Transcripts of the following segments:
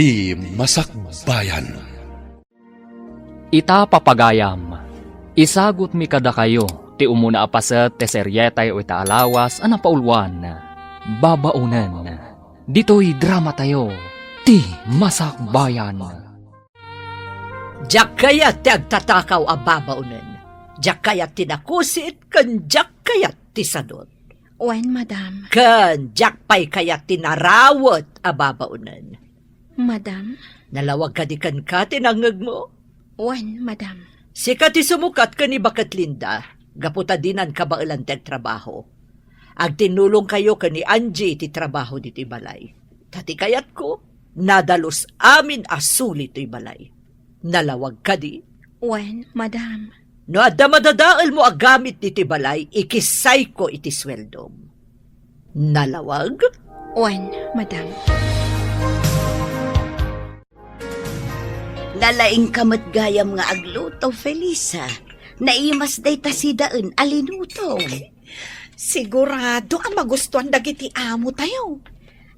Ti Masakbayan. Ita papagayam, isagot mi kada kayo, ti umuna apaset ti seryetay o ita alawas anapaulwan, babaunan. Dito'y drama tayo, ti Masakbayan. Diyak kayat ti agtatakaw a babaunan. Diyak kayat ti nakusit, kan diyak kayat ti sadot. Wen, madam. Kan diyak pay kayat ti narawat a babaunan. Madam? Nalawag ka di kan ka tinangag mo? Wen, madam. Sika ti sumukat ka ni Bakat Linda, gaputa dinan ka ba ilanteg trabaho. Ag tinulong kayo ka ni Angie ti trabaho di ti balay. Tati kayat ko, nadalos amin asuli ti balay. Nalawag ka di? Wen, madam. No adda madadaal mo agamit di ti balay, ikisay ko iti sweldom. Nalawag? Wen, madam. Nalaing kamot gayam nga agluto, Felisa. Naimas day tasidaan alinutong. Sigurado ang magustuhan dagiti amo tayo.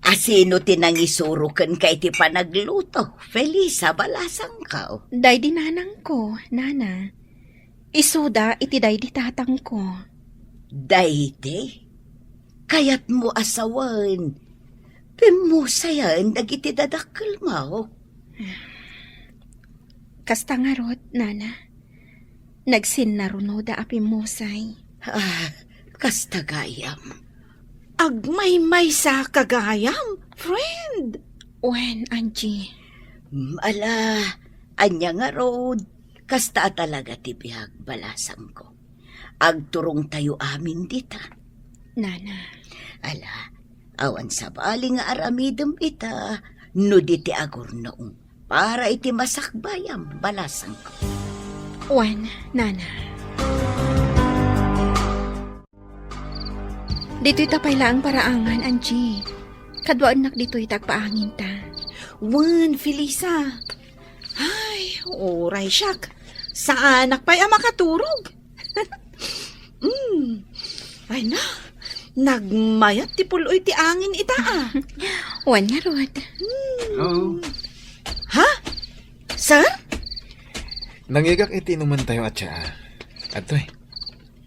Asino tinangisurukan kay ti panagluto, Felisa, balasang kao. Day di nanang ko, nana. Isuda iti day di tatang ko. Dayte, kayat mo asawan. Pimusayan dagiti dadakkel mo. Kasta nga rot, nana. Nagsinnaruno da api musay. Kasta gayam. Agmay-may sa kagayam, friend. Wen, Angie. Ala, anya nga rod. Kasta talaga ti bihag balasang ko. Agturong tayo amin dita. Nana. Ala, awan sa bali nga aramidem ita. No di ti agor noong. Para iti masakbayam balasang ko. Wen, nana. Dito'y tapay laang paraangan, Angie. Kadwaan nak dito'y tagpaangin ta. Wen, Felisa. Ay, oray siyak. Sa anak pa'y makaturog. Ay na, nagmayat ti puloy ti angin ita Wen nga rot. Hello? Ha? Sir? Nangigak iti naman tayo at siya. At to'y,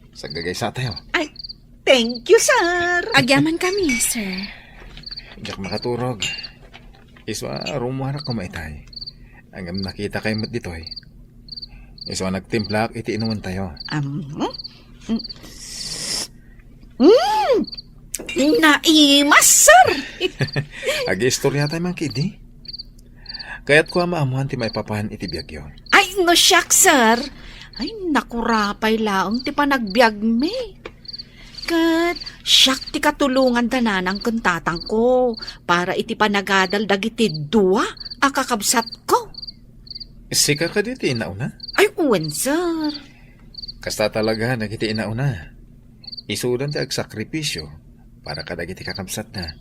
sagagaysa tayo. Ay, thank you, sir. Agyaman kami, sir. Diyak makaturog. Iswa, rumuharak kumaitay. Hanggang nakita kayo mo't dito'y. Iswa, nagtimplak iti inuman tayo. Naimas, sir. Agi-istorya tayo man kidi. Kaya't ko maamuhan ti maipapahan iti biyag yun. Ay, no siyak, sir. Ay, nakurapay laong ti panagbiag me. Kat, siyak ti katulungan tananang kuntatang ko para iti panagadal dagiti dua akakabsat ko. Sika ka diti inauna? Ay, uwan, sir. Kasta talaga nagiti inauna. Isudan ti agsakripisyo para kadagiti kakabsat na.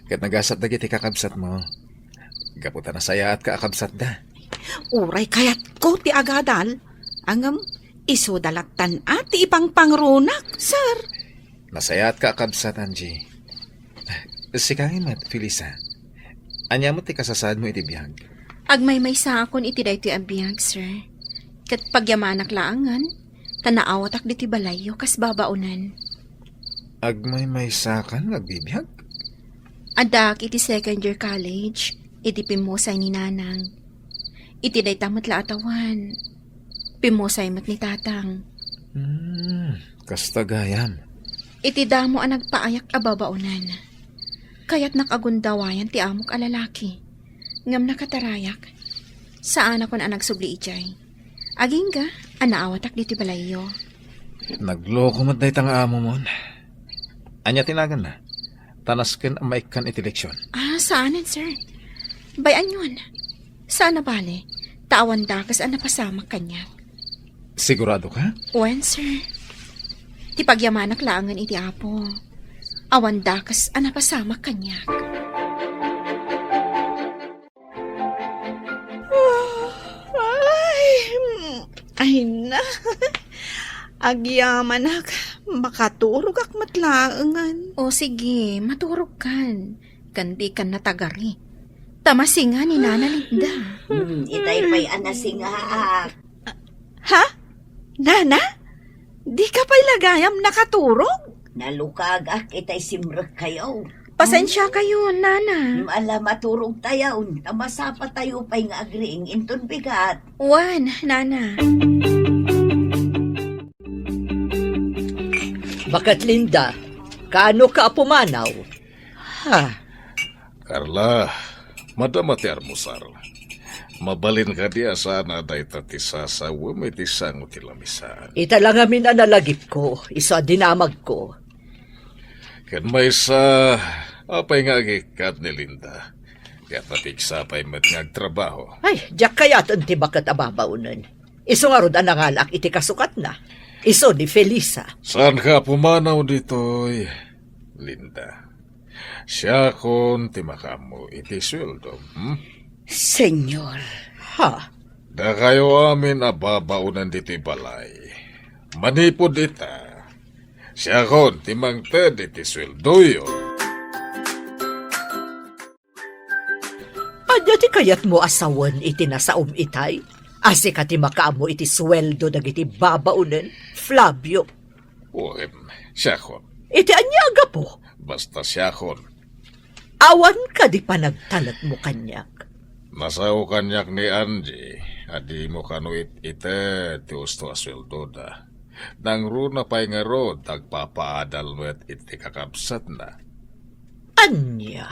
Kat nagasat dagiti kakabsat mo. Gaputa na saya at kaakabsat da. Uray kayat ko ti agadal. Angam, iso dalatan at ti ipang pangrunak, sir. Nasaya at kaakabsat, Angie. Sikangin mat, Felisa. Anya mo ti kasasad mo iti biyag. Agmay-may sa akon iti day ti abiyag, sir. Kat pagyamanak laangan, tanaawatak diti balayo kas babaunan. Agmay sakan nagbibiyag? Adak iti second year college, iti pimusay ni nanang. Iti day tamat la atawan. Pimusay mat ni tatang. Kasta gayam. Iti damo ang nagpaayak a babaunan. Kaya't nakagundawayan ti amok a lalaki. Ngam nakatarayak. Saan ako na nagsubli ijay. Agingga, anaawatak diti balayo. Nagloko mat day tanga amo mon. Anya tinagan na. Tanasken ang maikan iti leksyon. Saanan, sir? Bayan yun. Saan na bale? Tawan dakas ang napasamak kanya. Sigurado ka? Wen, sir. Ti pagyamanak laangan iti apo. Awan dakas ang napasamak kanya. Ay na. Agyamanak, makaturog ak matlaangan. O sige, maturog kan. Kandi kan natagari. Tamasinga ni Nana Linda. Itay pa'y anasingaak. Ha? Nana? Di ka pa'y lagayam nakaturog? Nalukagak itay simrek kayo. Pasensya kayo, Nana. Ala maturog tayo. Tamasapa tayo pa'y nga agriing inton bigat. Wan, Nana. Bakat Linda, kaano ka pumanaw? Ha? Carla, madamati armusar. Mabalin ka diya sana day tatisa sa wumitisang utilamisaan. Ita lang amin analagip ko, isa dinamag ko. Kan may sa apay nga agikat ni Linda. Kaya patigsa pa'y matngagtrabaho. Ay, diyak kaya't ti bakat ababaunan. Iso nga rod anangalak iti kasukat na. Iso di Felisa. Saan ka pumanaw dito'y, Linda? Siya kon timakamu iti sweldo. Senyor. Ha? Da kayo amin ababaunan dito'y balay. Manipod ita. Siya kon timangted iti sweldo yun. Anya ti kayat mo asawan iti nasaum itay? Asi ka ti makaamo iti sweldo dagiti babaunan, Flavio. Siya kon. Iti anya aga po. Basta siya kon. Awan ka di pa nagtalat mo kanyak. Nasaw kanyak ni Angie, adi mo kanuit ite ti usto asweldo da. Nang runa pa'y nga ro, tagpapaadal mo at iti kakabsat na. Anya?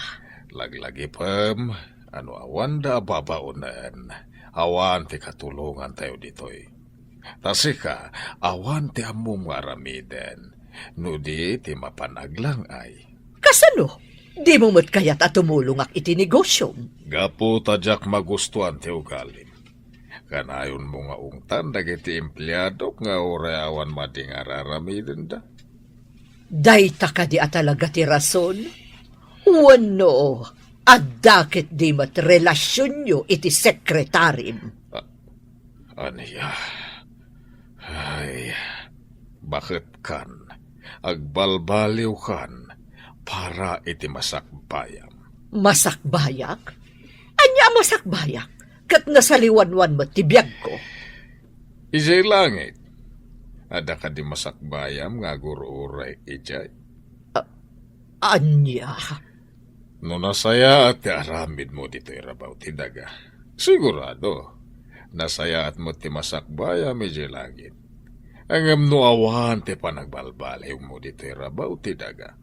Laglagi pam, ano awan da babaunan, awan ti katulungan tayo ditoy. Tasika, awan ti among aramiden, nudi ti mapanaglang ay. Kasano? Di mo mo't kayat at tumulong ak iti negosyo. Gapo tadyak magustuhan ti ugalim. Kanayon mo nga ungtan dagiti empleyado nga oreawan mading araramiden da. Dayta ka di atalaga ti rason? Wano, adakit di mat relasyon nyo iti sekretarim. Aniya? Ay, bakit kan? Agbalbaliw kan para iti masakbayam. Masakbayak? Anya masakbayak? Kat nasaliwanwan mo tibiyag ko. Ijay langit. Ada ka di masakbayam nga gururay ijay. Anya? No nasaya at aramid mo dito irabaw ti daga. Sigurado, nasaya at mo ti masakbayam ijay langit. Ang no awan ti panagbalbaliw mo dito irabaw ti daga.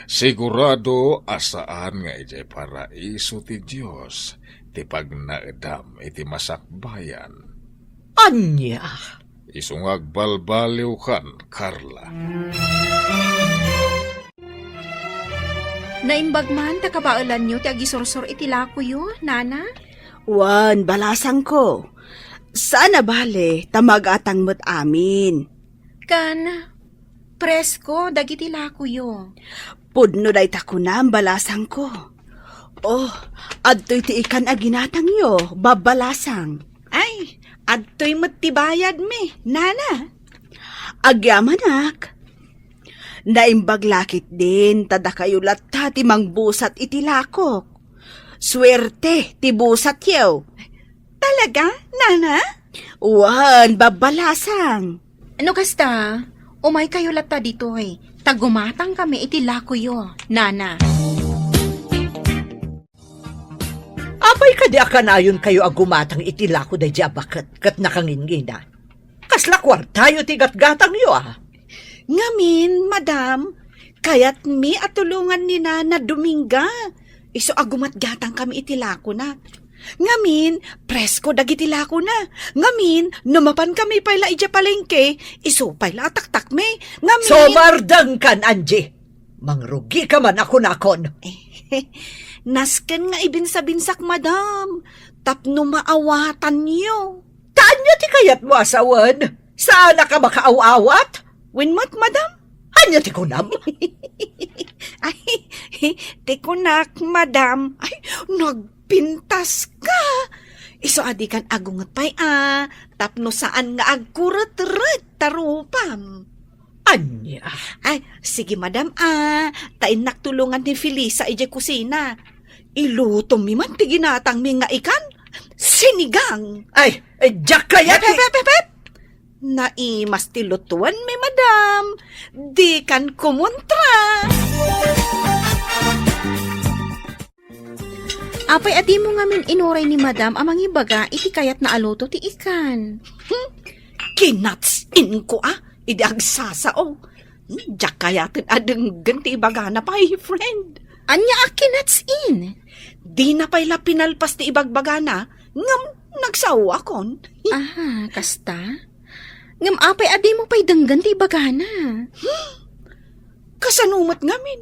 Sigurado asaan nga ijay paraiso ti Diyos ti pagnaedam iti masakbayan. Anya? Isungag balbaliw kan, Carla. Naimbag man, takabailan nyo, ti agisursor itilako yun, Nana? Wan, balasang ko. Sana bale, tamagatang mo't amin. Kan, presko, dagitilako yun. Pudno day takunam, balasang ko. Oh, adto'y ti ikan aginatang yo, babalasang. Ay, adto'y matibayad me, Nana. Agyamanak. Naimbag lakit din, tada kayo latta ti mangbusat itilakok. Swerte, ti busat yaw. Talaga, Nana? Wan, babalasang. Ano kasta? Umay kayo lata dito eh. Tagumatang kami itilako yo, Nana. Apay ka di akanayon kayo agumatang itilako da jabakat kat nakangingina. Kasla kwartayo ti gatgatang yo ah. Ngamin, madam, kayat mi at tulungan ni Nana Dominga. Iso agumat gatang kami itilako na. Ngamin, presko dagitilako na. Ngamin, numapan kami pala ija palengke. Iso pala taktak me. Ngamin... Somardang kan, Angie. Mangrugi ka man ako nakon. Nasken nga ibinsa-binsak, madam. Tapno maawatan niyo. Tanya ti kayat mo asawan? Saan ka makaaw-awat? Winmat, madam? Anya ti kunam? Ay, tikunak, madam. Ay, nagpintas ka. Iso adikan agungot pa'y tapno saan nga agkurat-rat tarupam. Anya? Ay, sige madam tain naktulungan ni Felisa ije kusina. Iluto mi man ti ginatang mi nga ikan. Sinigang. Ay, Jack kaya Pep, pep, pep, pep. Naimas ti lutuan mi, madam. Di kan kumontra. Apay adi mo nga min inuray ni madam amang ibaga iti kayat na aluto ti ikan. Kinatsin ko Idi agsasao. Diyak kayatin adeng ganti ibaga na pa, friend. Anya akinats in. Di na pa'y pinalpas ti ibagbaga na, ngam nagsawa kon. Aha, kasta? Ngam apay adi mo pa'y danggan ti ibaga na. Kasanumat ngamin.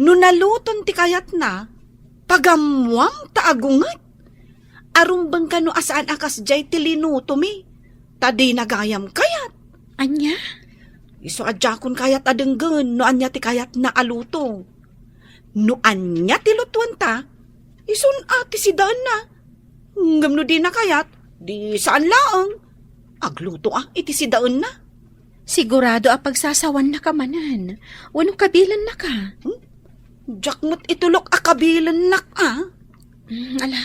No naluton ti kayat na, pagamwang taagungat. Arumbang ka no asaan akas jay ti linuto mi. Tadi nagayam kayat. Anya? Iso adjakon kayat adenggen no anya ti kayat na aluto. No anya ti lutuan ta, ison ati si daan na. Ngam no di na kayat, di saan laang. Agluto iti si daan na. Sigurado pagsasawan na ka manan. Wano kabilan na ka. Jakmot itulok akabilan nak Ala,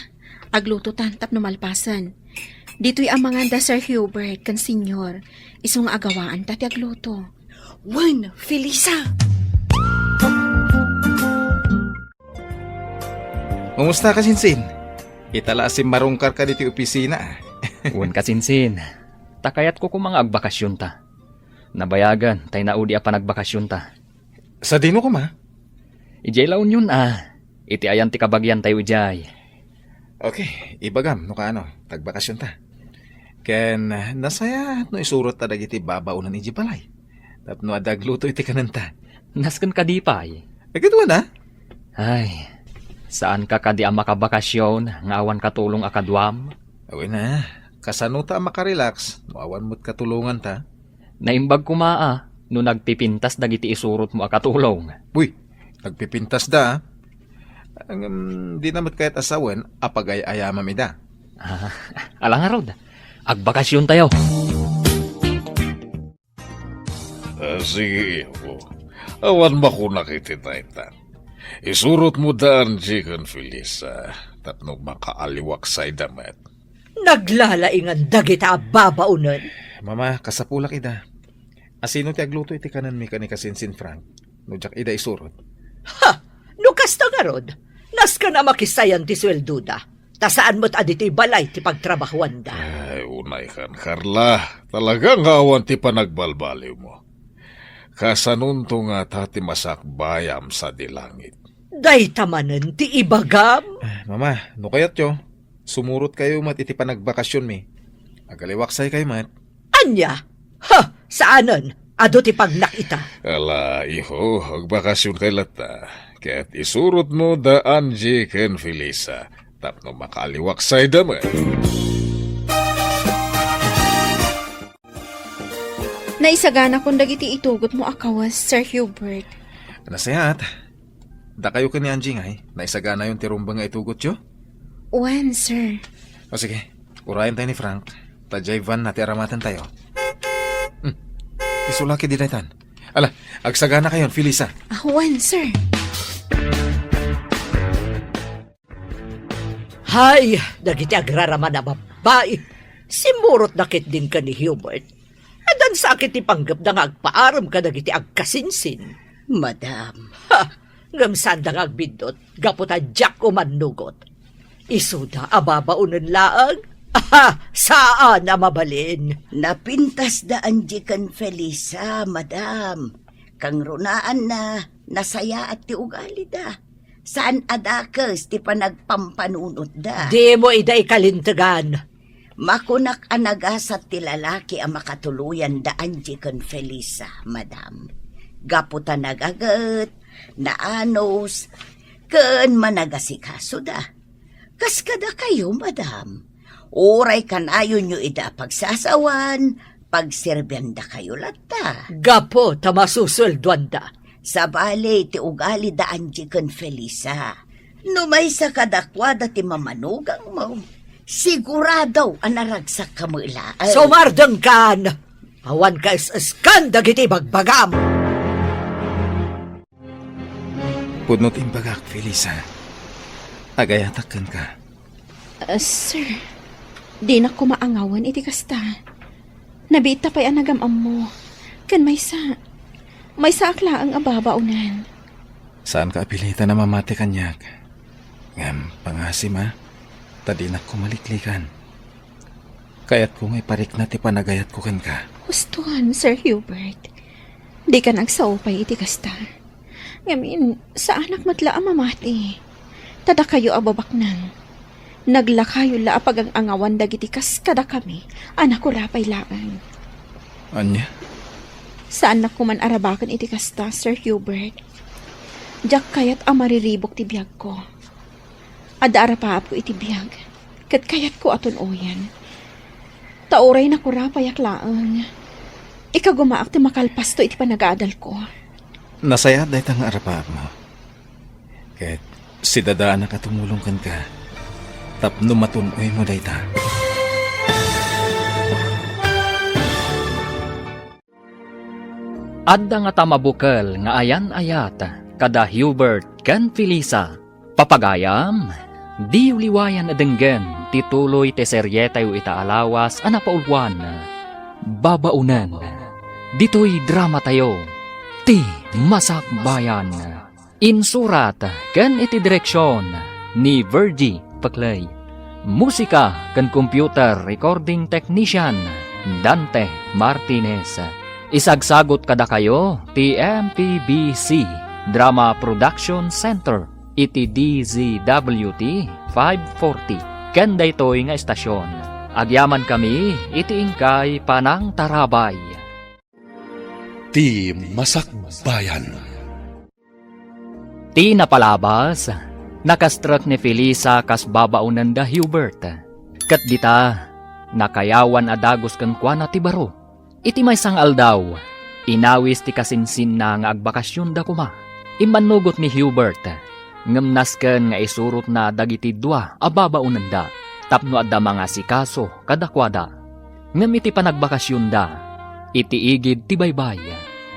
agluto tantap no malpasan. Dito'y amanganda Sir Hubert kan senyor. Isong agawaan tati agluto. Wen, Felisa. Kumusta ka, Sinsin? Itala si marungkar ka dito opisina. Uwan kasinsin. Takayat ko kung mga agbakasyon ta. Nabayagan, tay naudi pa nagbakasyon ta. Sa dino ko, ma? Ijay laon yun Iti ayan ti kabagyan tayo ijay. Okay, ibagam, no ka tagbakasyon ta. Ken, nasaya no isurot ta dagiti babaunan iji balay. Tapno adagluto iti kananta. Nasken ka di pay. Agad na? Ay, saan ka kadi ang makabakasyon nga awan katulong akadwam? Awin na, kasano ta makarelax, no awan mo't katulungan ta. Naimbag kumaa, no nagpipintas dagiti isurot mo akatulong. Uy, nagpipintas da. Ang di namat kahit asawan, apagay-ayama mi da. Alang nga rod, agbakasyon tayo. Sige, iho. Awan ba ko nakititaitan? Isurot mo daan, Jikan Felisa, tapno makaaliwak sa idamat. Naglalaingan dagita babaunan. Mama, kasapulak ida. Asino ti agluto iti kanan mi kani kasinsin Frank? No jak ida isurot. Ha! No kasta nga rod. Nas ka na makisayan ti swelduda. Tasaan mo't aditi balay ti pagtrabahuan da. Ay, unay kan, Carla. Talagang awan ti panagbalbaliw mo. Kasanunto nga tati masakbayam sa dilangit. Day tamanan ti ibagam. Mama, no kayat yo. Sumurot kayo mat iti panagbakasyon mi. Agaliwaksay kayo mat. Anya? Ha! Saanan? Ado ti pagnakita. Ala, iho, agbakasyon kay lata. Kaya't isurot mo daan, Jikan Felisa. Tapno makaliwaksay daman. Naisagana kung dagiti itugot mo akawas, Sir Hubert. Nasayat. Da kayo ka ni Angie ngay. Naisagana yung tirumbang nga itugot yo. When, sir? O sige, urayan tayo ni Frank. Tajay van nati aramatan tayo. Isulaki di daytan. Ala, agsagana kayon, Felisa. When, sir? Hay, dagiti agraraman na babae. Simurot nakit din ka ni Hubert. Adan sakit ti panggap na nga agpaaram ka dagiti agkasinsin. Madam, Ha! Ngamsan da nga agbindot, gaputa Jack o manugot. Isuda ababaunan laang. Aha! Saan na mabalin? napintas daan jikan Felisa, madam. Kang runaan na nasaya at ti ugali da. Saan adakes ti panagpampanunot da. Di mo iday kalintagan. Makunak anagasat ti lalaki ang makatuluyan daan jikan Felisa, madam. Gaputa nagagat, naanos, ken managasikaso da. Kaskada kayo, madam. Uray kanayon nyo ida pagsasawan, pagserbyan da kayo lata. Gapo tamasusulduan da. Sa bali ti ugali daan jikan Felisa. No may sa kadakwada ti mamanugang mo, sigurado anaragsak ka mo ilaan. Sumardang kan! Awan ka is-iskan dagiti bagbagam! Pudnot imbagak, Felisa. Agayatakan ka. Sir, di na ko maangawan iti kasta. Nabita pa'y anagamam mo. Kan may sa akla ang ababaunan. Saan ka apilita na mamati kanyak? Ngam, pangasim ha? Tadinak ko maliklikan. Kaya't kung iparik na ti panagayat ko kan ka. Gustuhan, Sir Hubert. Di ka nagsaupay iti kasta. Ngamin, sa anak matla ang mamati. Tada kayo ababak nang. Naglakayo la apag ang angawan dagiti kas kada kami. Anak ko rapay laang. Anya? Saan na kuman arabakan iti kasta, Sir Hubert? Diyak kayat ang mariribok ti biyag ko. Ada arapaap ko iti biyag. Kat kayat ko aton oyan. Tauray na ko rapayak laang. Ika gumaak ti makalpas to iti panag-aadal ko. Nasaya dahil ang arapaap mo. Kahit si dadaan na katumulong kan ka. Tapno matunoy mo dahil ta. Adda nga tamabukal nga ayan-ayat kada Hubert ken Felisa. Papagayam, di uliwayan adenggen tituloy te seryetay o itaalawas anapaulwan. Babaunan, dito'y drama tayo. Ti Masakbayan. Insurat ken iti direksyon ni Virgie Paclay. Musika ken computer recording technician Dante Martinez. Isagsagot kada kayo ti MPBC Drama Production Center iti DZWT 540 ken daytoy nga estasyon. Agyaman kami iti ingkay Panang Tarabay. Ti Masakbayan. Ti napalabas, nakastruck ni Felisa kas babaunan da Hubert. Kat dita, nakayawan adagos kang kwana ti baro. Iti may sang aldaw, inawis ti kasinsin na nga agbakasyon da kuma. Imanugot ni Hubert, ngamnasken nga isurot na dagiti dua ababaunan da. Tapno adda mga sikaso kadakwada. Ngam iti panagbakasyon da, iti igid ti baybay.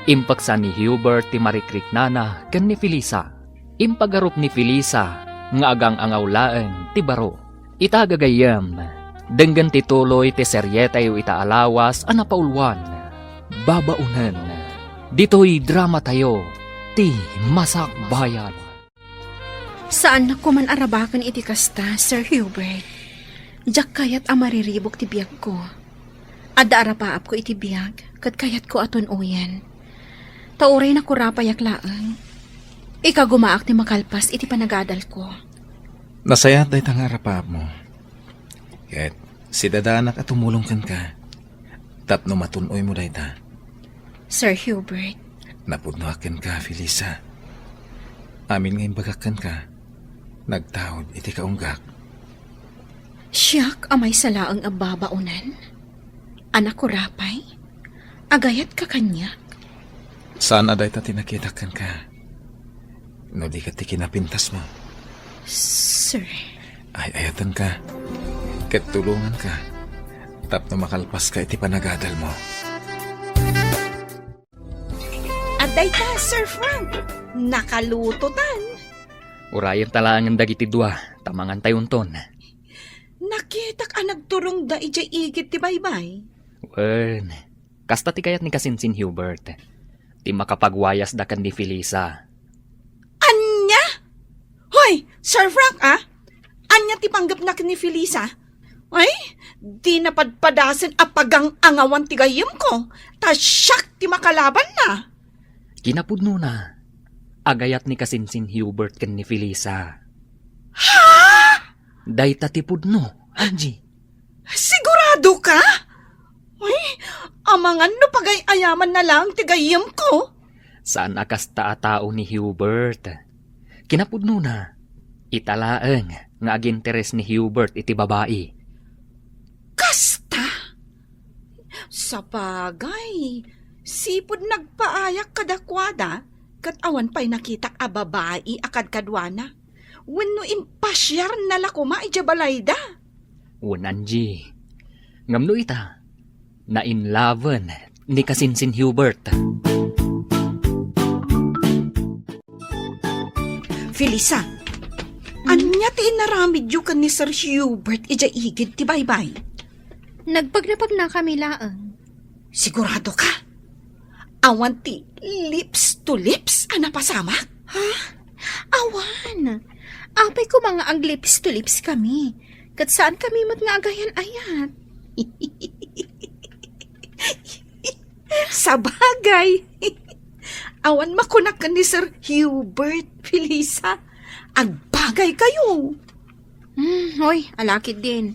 Impaksa ni Hubert ti marikrik nana ken ni Felisa. Impagarup ni Felisa nga agang angawlaeng ti baro. Itagagayam, denggan tituloy ti seryetay o itaalawas anapaulwan. Babaunan, dito'y drama tayo, ti Masakbayan. Saan na kuman arabakan iti kasta, Sir Hubert? Diyak kayat ang mariribok ti biyag ko. Ada arapaap ko iti biyag, kat kayat ko aton uyan. Tauray na kurapayak laang. Ika gumaak ti makalpas iti panagadal ko. Nasaya dahil ang arapaap mo. Kahit si dadanak at tumulong kan ka. Tapno matunoy mo dahil ta. Sir Hubert. Napunuakan ka, Felisa. Amin ngayon bagakan ka. Nagtawad iti kaunggak. Siyak amay salaang ababaunan. Anak ko rapay. Agayat ka kanya. Saan aday ta tinakitakan ka? No di ka ti kinapintas mo. Sir. Ay ayatan ka. Ket tulungan ka. Tapno makalpas ka iti panagadal mo. Aday ta, Sir Frank. Nakalutotan. Urayan talangan dagiti dua, tamangan tayunton. Nakitak ang nagturong da ijay igit ti baybay. Wen, kasta ti kayat ni kasinsin Hubert. Ti makapagwayas da kan ni Felisa. Anya? Hoy, Sir Frank Anya ti panggap na ni Felisa? Ay, di napadpadasan apagang angawan ti gayem ko. Ta siyak ti makalaban na. Kinapudno na. Agayat ni kasinsin Hubert kan ni Felisa. Ha? Dayta ti pudno, Angie. Sigurado ka? Ay, amangan no pagay-ayaman na lang ti gayem ko. Saan akas tao ni Hubert? Kinapudno na. Italaeng nga aginteres ni Hubert iti babae. Kasta? Sa bagay, sipod nagpaayak kadakwada, kat awan pa'y nakitak a babae akad kadwana. Wenno impasyar na lakuma ijabalayda. Angie. Ngamno ita, na inlaven ni kasinsin Hubert. Felisa, Anya ti inaramid yu kan ni Sir Hubert ija igid ti baybay. Nagpagnapag na kami laang. Sigurado ka? Awan ti lips to lips ana pasama? Awan. Apay ko mga ag lips to lips kami. Kat saan kami mat nga agayan ayat? Sa bagay. Awan makunak ka ni Sir Hubert, Felisa. Agbagay kayo. Hoy, alakit din.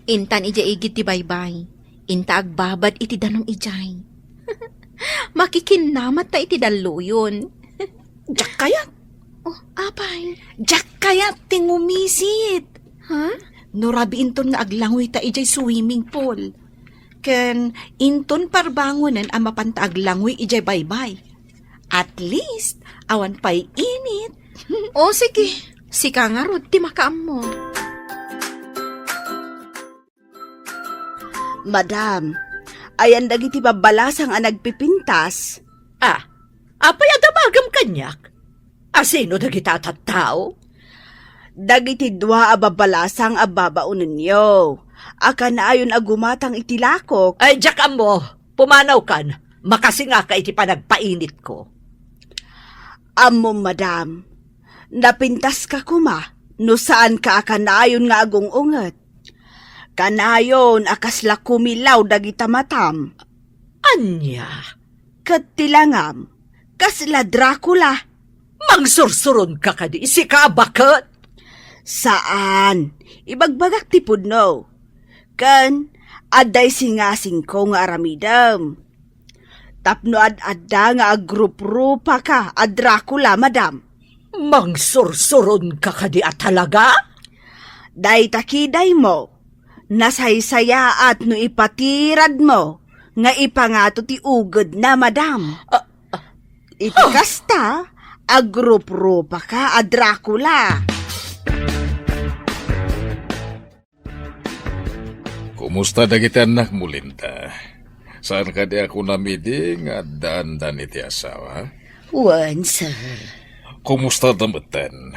Intan ija igit ti baybay. Inta agbabad iti danong ijay. Makikinamat ta iti daluyon. Diyak kaya? Oh, apay. Diyak kaya tingumisit. Ha? Nurabi inton nga aglangoy ta ijay swimming pool. Ken inton parbangonan ang mapanta aglangoy ijay baybay. At least, awan pa'y init. O sige, sika nga rod ti makaam mo. Madam, ayan dagiti babalasang ang nagpipintas. Apay adamagam kanyak? Sino dagita tattao? Dagiti dua a babalasang a babaunan niyo. Aka na ayon agumatang itilakok. Ay, diyak mo, pumanaw kan. Makasinga ka iti panagpainit ko. Amo, madam, napintas ka kuma, no saan ka akanayon nga agong unget. Kanayon akasla kumilaw dagita matam. Anya? Kat tilangam, kasla Dracula. Mangsursuron ka kadi, sika bakit? Saan? Ibagbagak ti pudno. Kan, aday singasing ko nga aramidam. Tapno ad-adda nga agrup-rupa ka, a Dracula, madam. Mangsursuron ka kadi at talaga? Day takiday mo, nasaysaya at no ipatirad mo, nga ipangato ti ugod na, madam. Iti kasta, agrup-rupa ka, a Dracula. Kumusta dagiti anak mo, Linda? Saan ka di ako namidi nga daan-dan iti asawa? Wan, sir. Kumusta damatan?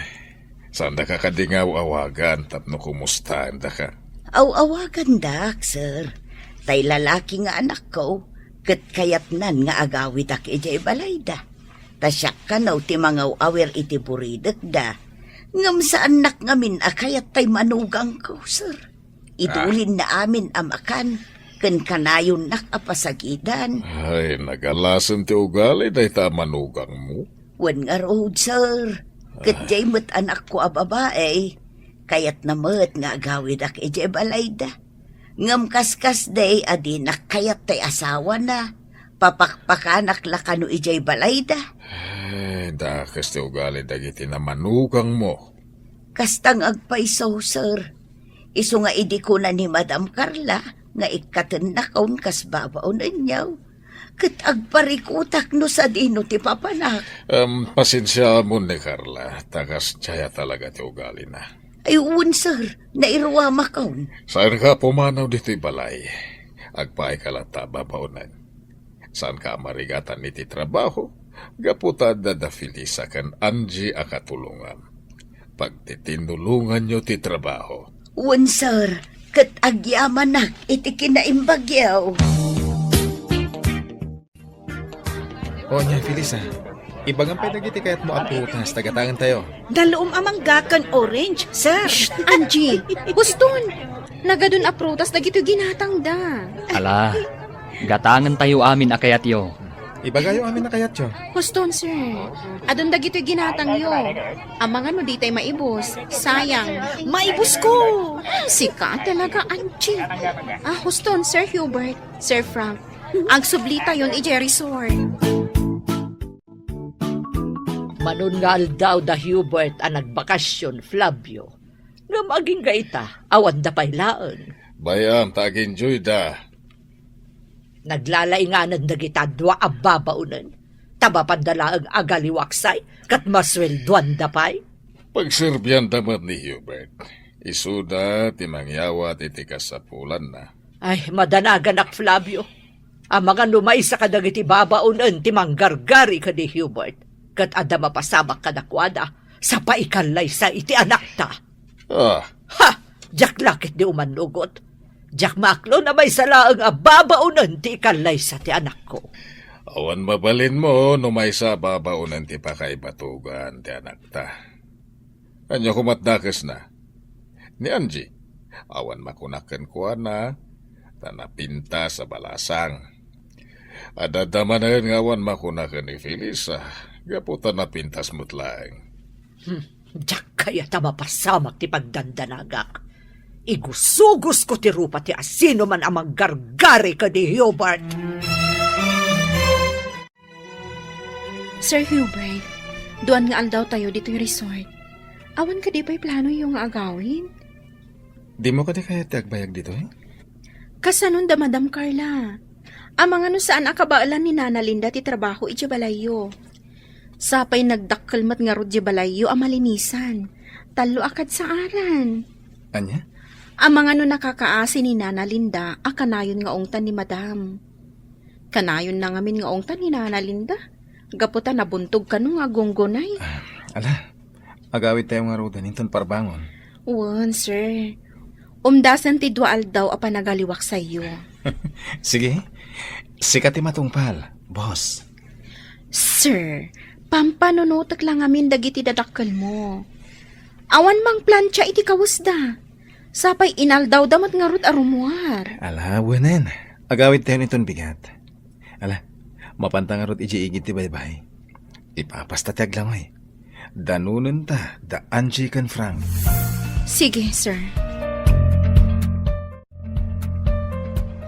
Saan da ka kadingaw-awagan tapno kumusta da ka? Aw-awagan dak, sir. Tay lalaki nga anak ko, kat kayatnan nga agawit ak ijay balayda. Tasyak ka naw ti mga awer iti buridet da. Ngam sa anak ngamin akayat tay manugang ko, sir. Idulin na amin amakan, ken kanayon nak apasagidan. Ay, nagalasan ti ugali dahi ta manugang mo. Wan nga road, sir. Kat jay mo't anak ko a babae, kayat na mo't nga agawid ak ijay balayda. Ngam kaskas day adi nakayat tay asawa na. Papakpakanak lakano ijay balayda. Ay, dakas ti ugali dagiti na manugang mo. Kastang agpaiso, sir. Isu nga idi ko na ni Madam Carla, nga ikaten na kaun kas babaon ninyaw. Kat agparikutak no sa dino ti papanak. Pasensya mo ni Carla, tagas tsaya talaga ti ugali na. Ayun, sir, nairuwa makaun. Saan ka pumanaw dito'y balay? Agpaay ka lang ta babaonan. Saan ka marigatan niti trabaho? Gaputa da Felisa kan Angie akatulungan. Pagtitinulungan nyo ti trabaho. Wan, sir, kat agyaman nak iti kinaimbagyaw. O niya, Felisa. Ibang ang pinagiti kaya't mo aputas, tagatangan tayo. Daloom amang gakan orange, sir. Angie, huston. Nagadun aprutas dagito ginatang da. Ala, gatangan tayo amin akayat yo. Ibagayo amin na kayat yo. Huston, sir. Adun dagito ginatang yo. Amang ano di tayo maibos. Sayang. Maibos ko. Sika talaga, Angie. Huston, Sir Hubert, Sir Frank. Ang sublita yon ijay resort. Manon nga aldaw da Hubert ang nagbakasyon, Flavio. Nga maging gaita, awan da pailaan. Bayam, tag-enjoy da. Naglalainganan da kita dwa ababaunan. Taba pandala ang agaliwaksay, kat maswelduan da pay. Pagserbyan damat ni Hubert. Isuda, timangyawa, titikas sa pulan na. Ay, madanagan ak Flavio. Ang mga lumay sa kadagiti babaunan, timanggargari ka ni Hubert. Kat ada mapasabak kadakwada, sa paikalay sa iti anak ta. Ah, Ha! Jak lakit di umanugot. Jak maklo na may salaang ababaunan ti ikalay sa ti anak ko. awan mabalin mo no may sa babaunan ti pakaibatugan ti anak ta. Anyo kumatdakes na. Ni Angie, awan makunaken ko na tanapinta sa balasang. Adadamanan nga awan makunaken ni Felisa, gaputan na pintas mutlaeng. Jak kaya ta mapasamak ti pagdandanagak. Igusugos ko ti rupa ti asino man amang gargari ka di Hubert. Sir Hubert, duan nga aldaw tayo dito yung resort. Awan ka di ba'y plano yung agawin? Di mo ka di kaya tiagbayag dito eh? Kasanon da Madam Carla. Amang ano saan akabaalan ni Nana Linda ti trabaho iti balayo. Sapay nagdakkelmat nga rod di balayo amalinisan. Talo akad sa aran. Anya? Amang ano nakakaasi ni Nana Linda, akanayon nga ongtan ni Madam. Kanayon na ngamin nga ongtan ni Nana Linda. Gaputa nabuntog ka nung agonggonay. Ala, agawit tayo nga roda ninton parbangon. Wan, sir. Umdasan ti dual daw a panagaliwak sa iyo. Sige, sikat matungpal, boss. Sir, pampanunutak lang amin dagiti dadakkel mo. Awan mang plancha iti kawusda. Sapay inaldaw damat nga rut arumuar. Ala, wanen. Agawit tayo niton bigat. Ala, mapanta nga rot iji-igit ti baybay. Ipapasta ti aglangoy. Danunan ta, da Angie kan Frank. Sige, sir.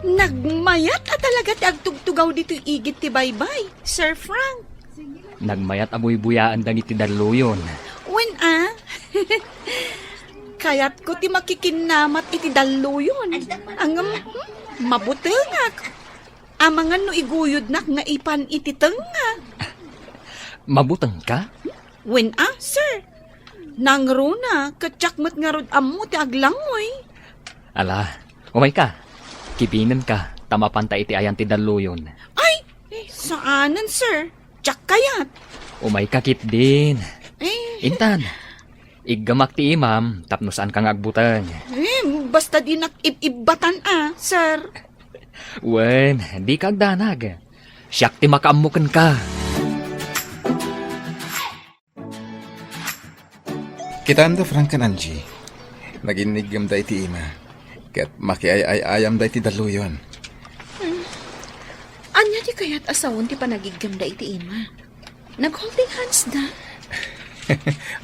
Nagmayat at talaga ti agtugtugaw dito igit ti baybay, Sir Frank. Nagmayat amoy buyaan dang iti daluyon. When Kayat ko ti makikinamat iti daluyon. Angam, mabutengak. Amangan no iguyod nak nga ipan iti tenga. Mabutang ka? When sir. Nangruna, katsyakmat nga rod amo ti aglangoy. Ala, umay ka. Kipinan ka, tamapanta iti ayan ti daluyon. Ay, saanan sir? Tsak kayat. Umay ka kit din. Intan, iggamak ti imam, tapno saan kang agbutang. Basta di nakibibatan sir. Wen, di ka agdanag. Siyak ti makaamukan ka. Kitaan da Frank kan Angie. Naginigam da iti ima. Kat makiay-ayam da iti daluyon. Anya di kaya't asawon ti panagigam da iti ima. Nag-holding hands da.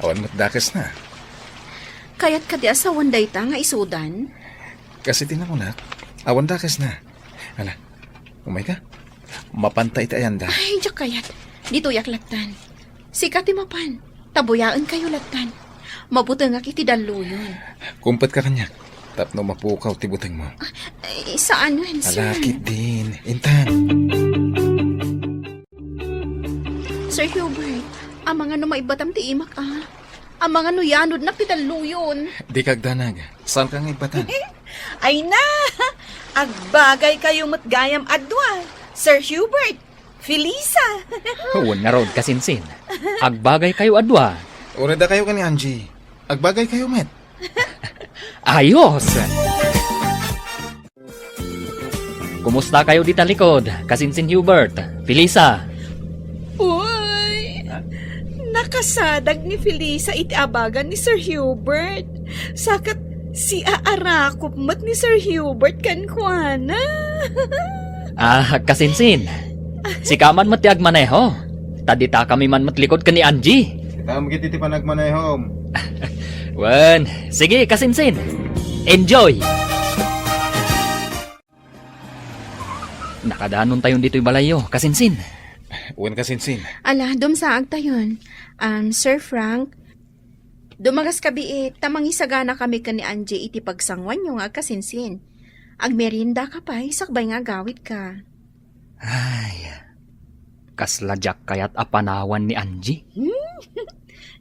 Awan matdakas na. Kaya't ka di asawon da ita nga isudan. Kasi tinamunak, awan dakas na. Ala, umay ka. Mapanta iti ayan da. Ay, diyak kayat. Dito yak latan. Sikat ti mapan. Tabuyaan kayo latan. Mabuti nga kiti daluyon. Kumpet ka kanyak. Tapno mapukaw ti buteng mo. Ay, saan yun, sir? Alakit din. Intan. Sir Hubert, amang ano maibatam ti imak Amang ano yanod na pitaluyon. Di kagdanag. Saan kang ibatan? Ay na! Agbagay kayo matgayam adwa, Sir Hubert, Felisa. Huwag nga rod kasinsin. Agbagay kayo adwa. Ureda kayo ka ni Angie. Agbagay kayo, met. Ayos! Kumusta kayo dita likod? Kasinsin Hubert, Felisa. Uy! Nakasadag ni Felisa iti abagan ni Sir Hubert. Sakat si aarakop mat ni Sir Hubert kan kuana. Kasinsin. Si kaman matiag maneho. Tadita kami man matlikod ka ni Angie. Kita magit iti panagmanayhom. Wen, sige kasinsin. Enjoy! Nakadaanon tayon dito'y balayo, kasinsin. Uwan kasinsin. Ala, dumsaag tayon. Sir Frank, dumagas kabiit, tamang isagana kami ka ni Angie iti pagsangwan yung kasinsin. Agmerienda ka pa, sakbay nga gawit ka. Ay, kasladyak kayat apanawan ni Angie.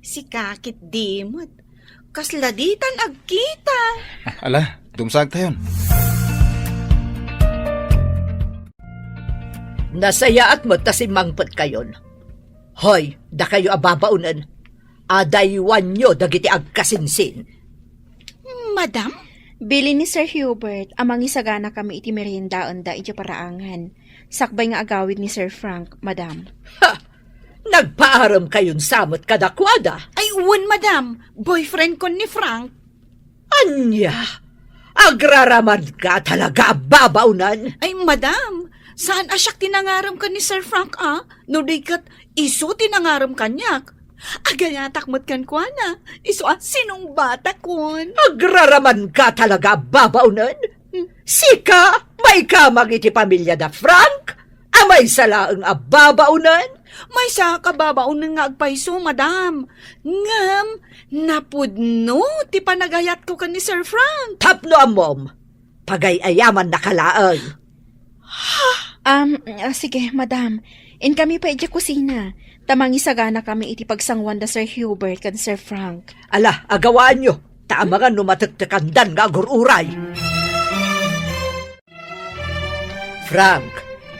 Si kakit dimot. Kasladitan agkita. Ala, dumsag tayon. Nasaya at mo ta si mangpot kayon. Hoy, da kayo ababaunan. Adaywan nyo dagiti agkasinsin. Madam? Bili ni Sir Hubert, amang isagana kami iti meriendaan da iti paraangan. Sakbay nga agawid ni Sir Frank, madam. Ha! Nagpaaram kayon samot kadakwada. Ay, uwan, madam. Boyfriend ko ni Frank. Anya! Agraraman ka talaga, babaunan. Ay, madam. Saan asyak tinangaram ka ni Sir Frank, No day kat iso tinangaram kanyak. Agaya takmat kan kwa na. Iso sinong bata kon? Agraraman ka talaga, babaunan. Sika, may kamang iti pamilya da Frank. Amay salaang babaunan. May sa kababaon nga agpaiso, madam. Ngam, napudno, ti panagayat ko ka ni Sir Frank. Tapno amom, pagayayaman na kalaang. Sige, madam. In kami pa iti kusina. Tamang isagana kami iti pagsangwan da Sir Hubert kan Sir Frank. Ala, agawaan nyo. Taamangan numataktakandan nga agururay. Frank,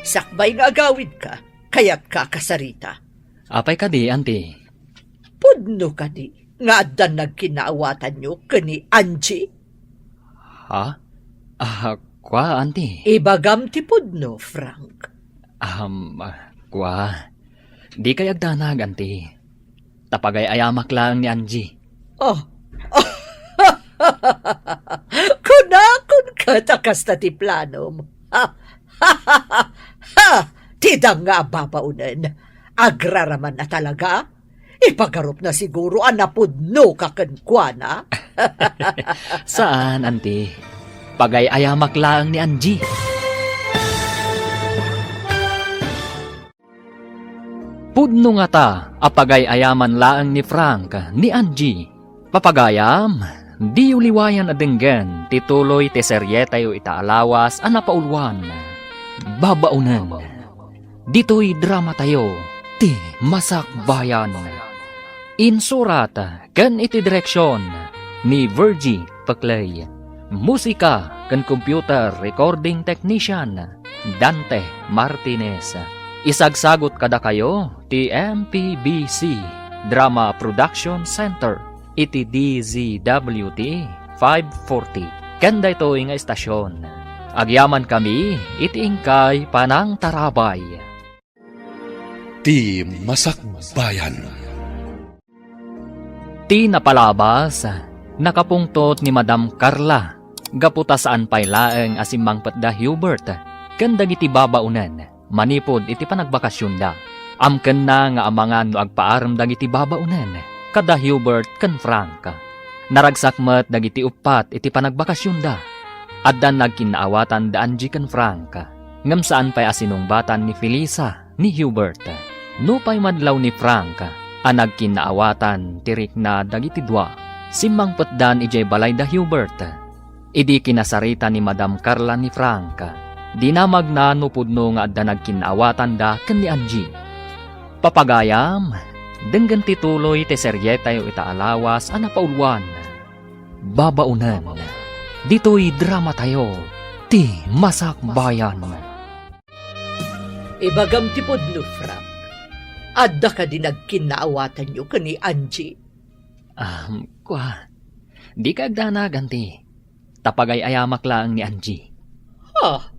sakbay nga agawid ka, kaya't ka kasarita. Apay ka di, auntie. Pudno ka di, nga adan nagkinaawatan nyo kani Angie. Ha? Kwa, auntie. Ibagam ti pudno, Frank. Kwa. Di kay agdanag, auntie. Tapagay ayamak lang ni Angie. Oh. Kunakon ka takas na ti planom. Tidang nga babaunan. Agraraman na talaga. Ipagarup na siguro anapudno kakankwana. Saan, auntie? Pagay ayamak lang ni Angie. Pudno nga ta, apagay ayaman laang ni Frank, ni Angie. Papagayam, di uliwayan adenggan, tituloy te seryetayo itaalawas, anapaulwan. Babaunan. Dito'y drama tayo, ti Masak Bayan. Insurat, kan iti direksyon, ni Virgie Paclay. Musika, kan computer recording technician, Dante Martinez. Isagsagot kada kayo, ti MPBC Drama Production Center, iti DZWT 540. Kanda ito nga estasyon. Agyaman kami, iti ingkay panang tarabay. Ti Masak Bayan. Ti napalabas, nakapungtot ni Madam Carla, gaputa saan pailaeng asimang patda Hubert, kanda iti babaunan. Manipod iti panagbakasyon da. Amken na nga amangan no agpaaram dagiti babaunan. Kada Hubert ken Frank. Naragsakmet dagiti upat iti panagbakasyon da. Addan nagkinaawatan da Angie ken Frank. Ngem saan pay asinungbatan ni Felisa ni Hubert. No pay madlaw ni Frank. Nagkinaawatan tirik na dagiti dua. Simmang petdan ijay balay da Hubert. Idi kinasarita ni Madam Carla ni Frank. Dinamag na nupudno nga adda nagkinaawatan da ken ni Angie. Papagayam, denggan tituloy te seryetayo itaalawas anapaulwan. Babaunan. Dito'y drama tayo, ti Masak Bayan. Ibagam ti pudno, Frank. Adda ka din nagkinaawatan nyo kani Angie. Kwa, di ka agdanag, auntie. Tapagay ayamak lang ni Angie. Ha?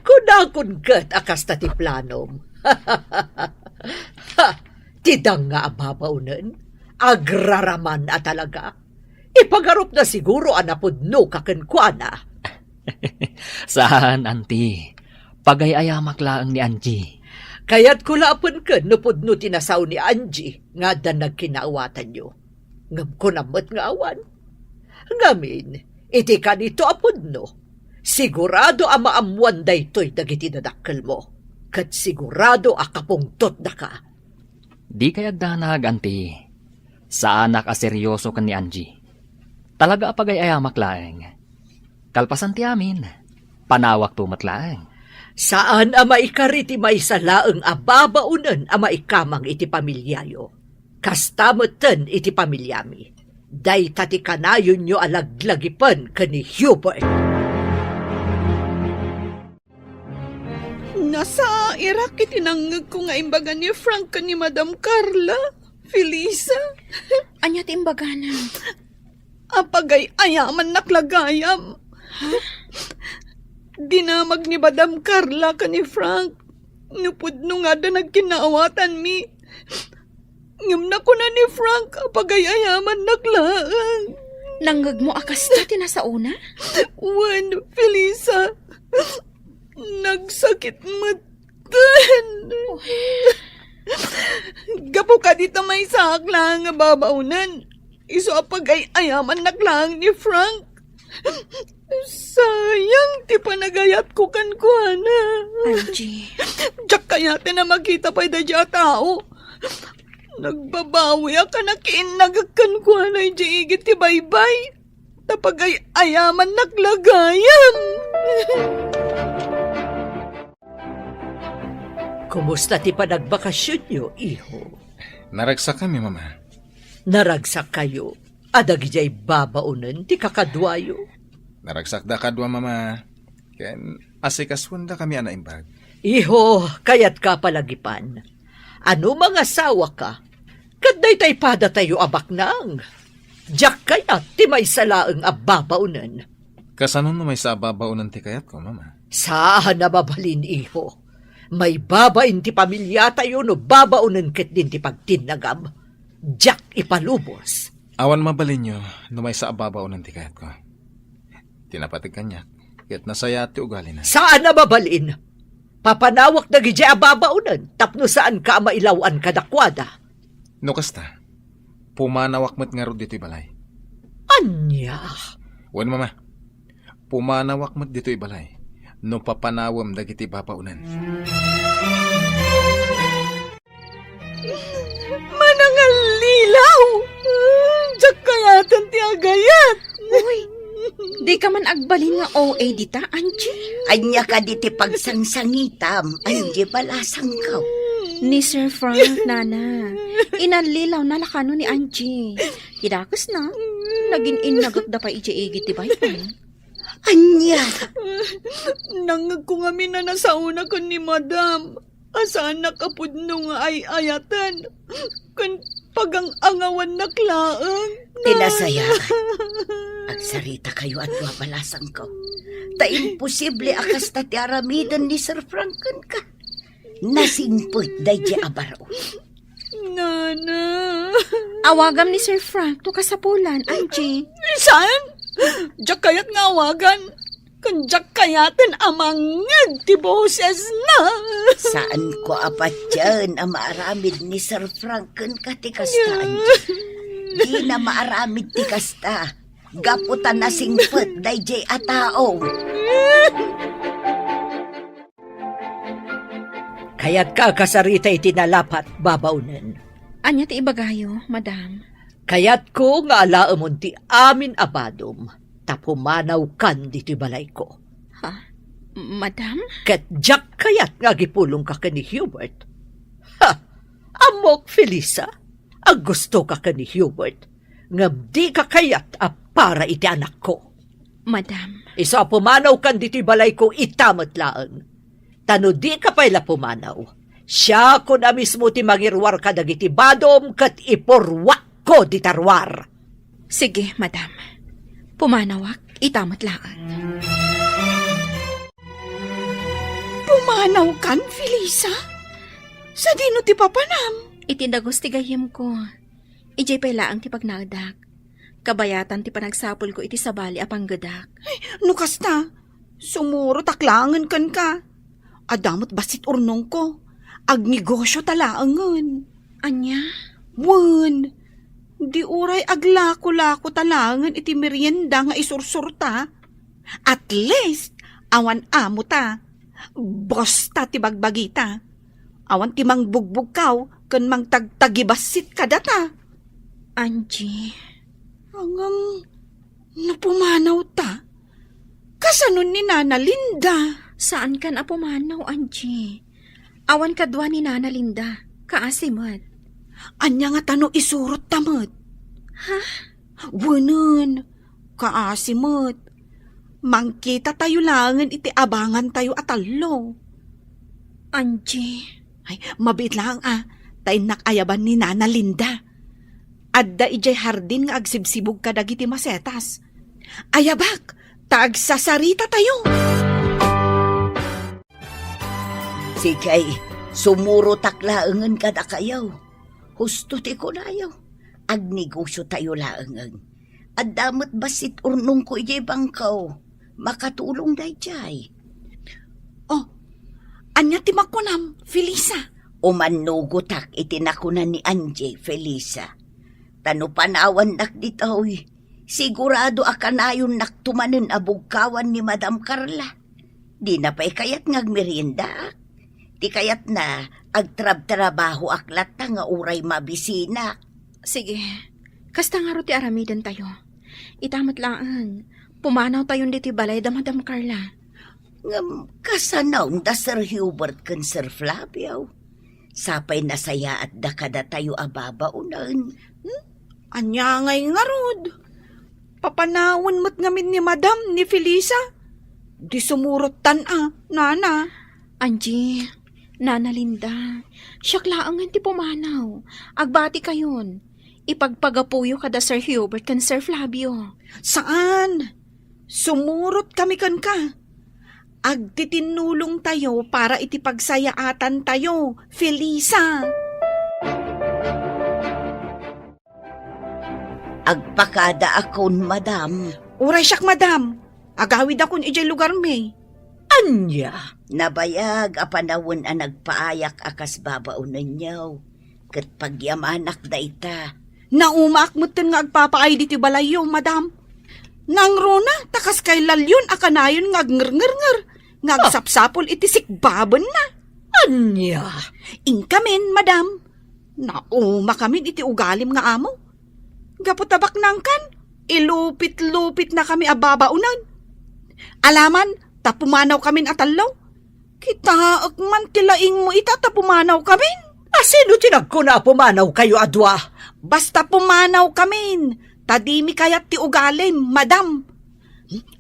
Kunakon kat akas ta ti planom. Tidang nga ababaunan. Agraraman na talaga. Ipagarup na siguro anapudno kakankwana. Saan, auntie? Pagay ayamak lang ni Angie. Kaya't kulapon ka napudno tinasaw ni Angie nga dan nagkinaawatan nyo. Ngam ko namot nga awan. Ngamin, iti ka nito apudno. Sigurado amaamuan daytoy dagiti dadakkel mo. Kat sigurado akapungtot da ka. Di kay agdanag, auntie. Saan nakaseryoso ka ni Angie? Talaga apagay ayamak laeng. Kalpasan ti amin. Panawak tumatlaeng. Saan ama ikariti may salaang ababaunan ama ikamang iti pamilyayo. Kastamutan iti pamilyami. Day tati kanayon nyo alaglagipan kani Hubert. Sa Iraq, itinangag ko nga imbaga ni Frank ka ni Madam Carla, Felisa. Anya ti imbaganan. Apagay ayaman naklagayam. Dinamag ni Madam Carla ka ni Frank. Nupudno nga da nagkinaawatan mi. Ngam na ko na ni Frank, apagay ayaman naklaan. Nanggag mo akas ta tinasauna? Wan, Felisa. Nagsakit matan. Gapo ka dito may sak lang nga babaunan. Iso apagay ayaman naklang ni Frank. Sayang, ti panagayat ko kan kuana. Angie. Diyak kaya na makita pa da tao. Nagbabawi ka na kinagakan kuana igit ti baybay. Tapagay ayaman naklagayam. Kumusta ti panagbakasyon nyo, iho? Naragsak kami, mama. Naragsak kayo. Adagijay babaunan ti kakadwayo. Naragsak da kadwa, mama. Ken asikaswan da kami anaimbag. Iho, kayat ka palagipan. Ano mga sawa ka? Kaday tay pada tayo abak nang. Diyak kayat ti may salaang ababaunan. Kasanon no may sa babaunan ti kayat ko, mama? Saan nababalin, iho? May babain ti pamilya tayo no babaunan ket din ti pagtinagam. Diyak ipalubos. Awan mabalin nyo no may sa babaunan ti kayat ko. Tinapatig kanya, ket nasaya ti ugali na. Saan nababalin? Papanawak na gidya ababaunan tapno saan ka mailawan kadakwada. No kasta, pumanawak met nga ro dito'y balay. Anya? Wan, mama, pumanawak met dito'y balay. No papanawam dagiti babaunan. Manangal lilaw! Diyak kayatan ti agayat! Uy, di ka man agbalin nga OA dita, Angie. Anya ka diti pagsangsangitam, Angie balasang ka. Ni Sir Frank, nana. Inalilaw na lakano ni Angie. Hidakos na. Naging inagak da pa iji-igi ti baybay. Anya, Nangag ko nga minanasauna ko ni Madam. Asaan nakapudno nga ay ayatan. Kan pagang angawan naklaang. tinasaya. Agsarita kayo at mabalasang ko. Ta imposible akas ta ti aramidan ni Sir Franken ka. Nasingput day di abaro. Nana. Awagam ni Sir Frank to kasapulan, Angie. Saan? Diyak kayat nga awagan. Kan diyak kayatin amangag ti boses na. Saan ko apat yan ang maaramid ni Sir Franken ka ti kasta, Di na maaramid ti kasta. Gaputan na singput day di atao. Kaya't ka kasarita itinalapat babaunan. Anya ti ibagayo, madam. Kaya't ko nga alaamon ti amin abadom. Tapumanaw kan diti balay ko. Ha? Madam? Ket diyak kayat nga gipulong ka ni Hubert. Ha! Amok, Felisa. Ang gusto ka ni Hubert. Ngam di ka kayat para iti anak ko. Madam. Isa pumanaw kan diti balay ko itamat laang. Tano di ka pala pumanaw. Siya ko na mismo ti magirwar ka dagiti badom kat iporwak ko di tarwar. Sige, madam. Pumanawak, itamat laan. Pumanaw kan, Felisa? Sa dino ti papanam? Itindagos ti gayem ko. Ijay pailaang ti pagnagdak. Kabayatan ti panagsapol ko iti sabali apang gadak. Nukas na. Sumuro taklangan kan ka. Adamot basit urnong ko. Agnegosyo talaangan. Anya? Wan. Di uray aglako-lako talangan iti merienda nga isursurta. At least, awan amo ta. Bosta ti bagbagita. Awan ti mangbugbog kaw, kan mangtagtagibasit ka data. Angie. Hanggang napumanaw ta. Kasanon ni Nana Linda. Saan ka na pumanaw, Angie? Awan kadwa ni Nana Linda. Kaasimat. Anya nga tano isurot tamad. Ha? Wanan. Kaasimat. Mangkita tayo langan iti abangan tayo atalo. Angie, Ay, mabit lang Tay nakayaban ni Nana Linda. Adda ijay hardin nga agsibsibog ka dagiti masetas. Ayabak, tagsasarita tayo. Sikay, sumuro taklaangan kada kayaw. Husto ti ko layaw. Agnegosyo tayo laangan. At damot basit urnong ko ijay bangkaw. Makatulong day jay. Oh, anya ti makunam, Felisa. Umanugutak itinakunan ni Angie, Felisa. Tano panawan nak ditoy. Sigurado akanayon naktumanen abugkawan ni Madam Carla. Di na pa'y kayat ngagmerienda. Di kayat na agtrab-trabaho aklat nga uray mabisina. sige. Kasta nga ro ti aramidan tayo. Itamat laan. Pumanaw tayon diti balay da Madam Carla. Ngam kasanaw da Sir Hubert kan Sir Flavio. Sapay nasaya at dakada tayo ababaunan. Anya ngay nga rod. Papanawon mo't ngamin ni Madam ni Felisa. Di sumurot Nana. Angie, Nana Linda, siyak laangan ti pumanaw. Agbati kayon. Ipagpagapuyo kada Sir Hubert kan Sir Flavio. Saan? Sumurot kami kan ka. Agtitinulong tayo para itipagsayaatan tayo, Felisa. Agpakada akon, Madam. Uray siyak, Madam. Agawid akon ijay lugar may. Anya, Nabayag apanawon ang nagpaayak akas babaunan niyaw. Kat pagyamanak da ita. Naumak mo nga agpapaay diti balayo, Madam. Nang rona, takas kay lalyon akanayon ngagnger-nger. Ngagsapsapol iti sikbaban na. anya. Inkamen, Madam. Nauma kami iti ugalim nga amo. Gaputabak nangkan, ilupit-lupit na kami ababaunan. Alaman, tapumanaw kami atalaw. Kitaak man tilaing mo ita tapumanaw kami. Asino tinagko na pumanaw kayo adwa? Basta pumanaw kami. Tadimi kayat ti ugalim, Madam.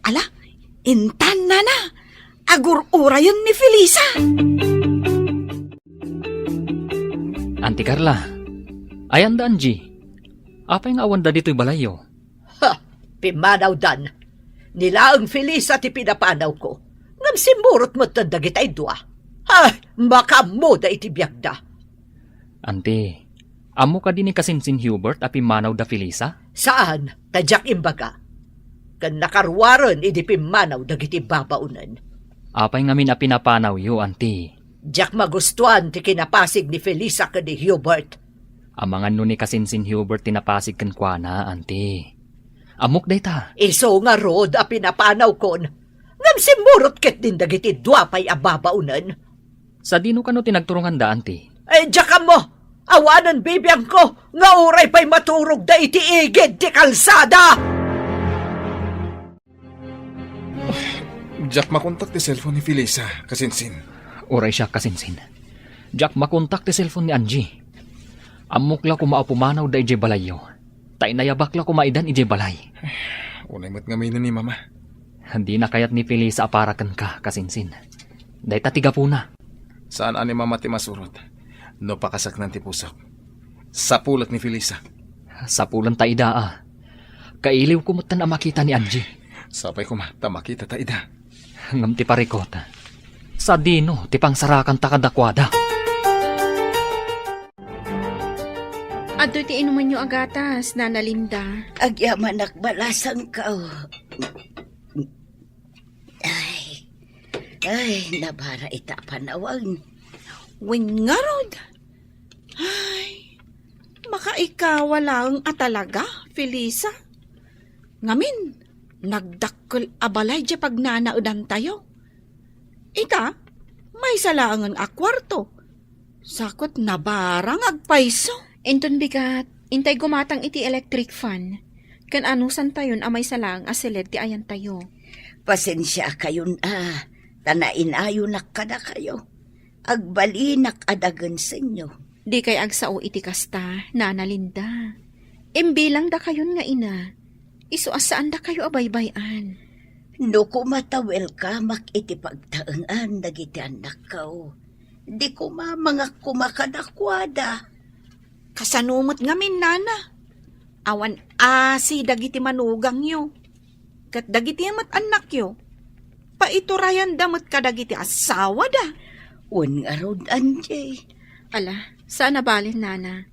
Ala, intan na. Agur-urayan ni Felisa. Auntie Carla, ayan da Angie. Apay nga awan da dito'y balayo. Ha, pimanaw dan. Nila ang Felisa ti pinapanaw ko. Ngam simurot mo tandagit ay dua. Ay, makamuda iti biyagda. Auntie, amo ka din ni kasinsin Hubert api manaw da Felisa? Saan? Tadyak imbaga. Kan nakarwaran idi pimanaw dagiti babaunan. Apay nga min api napanaw yo, Auntie. Diyak magustuhan ti kinapasig ni Felisa ka ni Hubert. Amangan nun ni kasinsin Hubert tinapasig kan kwa na, Auntie. Amok day ta. Iso nga rod a pinapanaw kon. Ngam simurot ket din dagiti duapay ababaunan. Sa dino ka no tinagturungan da, Auntie? Diyak mo! Awanan bibiyang ko! Nga uray pa'y maturog da iti igid ti kalsada! Jack, makontak ti cellphone ni Felisa, kasinsin. Oray siya kasinsin. Jack, makontak ti cellphone ni Angie. Amok la kumao pumanaw da ijay balayo. Tay nayabak la kumaidan ijay balay. Unay mo't ngamin ni Mama. Hindi na kayat ni Felisa aparakan ka, kasinsin. Day tatiga po na. Saan ani Mama ti masurot? No pakasak ng ti pusok. Sa pulat ni Felisa. Sa pulan ta ida Kailiw kumutan na makita ni Angie. Sapay ko makita ta ida. Ngam ti parikota. Sa dino, ti pangsarakan ta kadakwada. Adto ti inuman nyo agatas, Nana Linda. Agyaman nakbalasang ka. Ay, nabara ita panawang. Wingarod. Ay, makaikawa lang atalaga, Felisa. Ngamin, nagdakkel abalay di pag nanaudan tayo. Ita, may salangan akwarto. Sakot na barang agpaiso. Inton bigat, intay gumatang iti electric fan. Kan anusan tayon amay salang asilid ti ayan tayo. Pasensya kayon tanain ayo nakada kayo. Agbalinak adagan sa inyo. Di kay agsao iti kasta, Nana Linda. Imbilang da kayon nga ina. Isu asaan da kayo abaybayan. No kumatawel ka mak iti pagtaangan dagiti anak kao. Di ko mga kumakadakwada. Kasanumot ngamin, nana. Awan asi dagiti manugang yo. Kat dagiti amat anak yo. Paiturayan damot ka dagiti asawa da. Wan nga rod, Angie. Ala, saan nabalin, nana?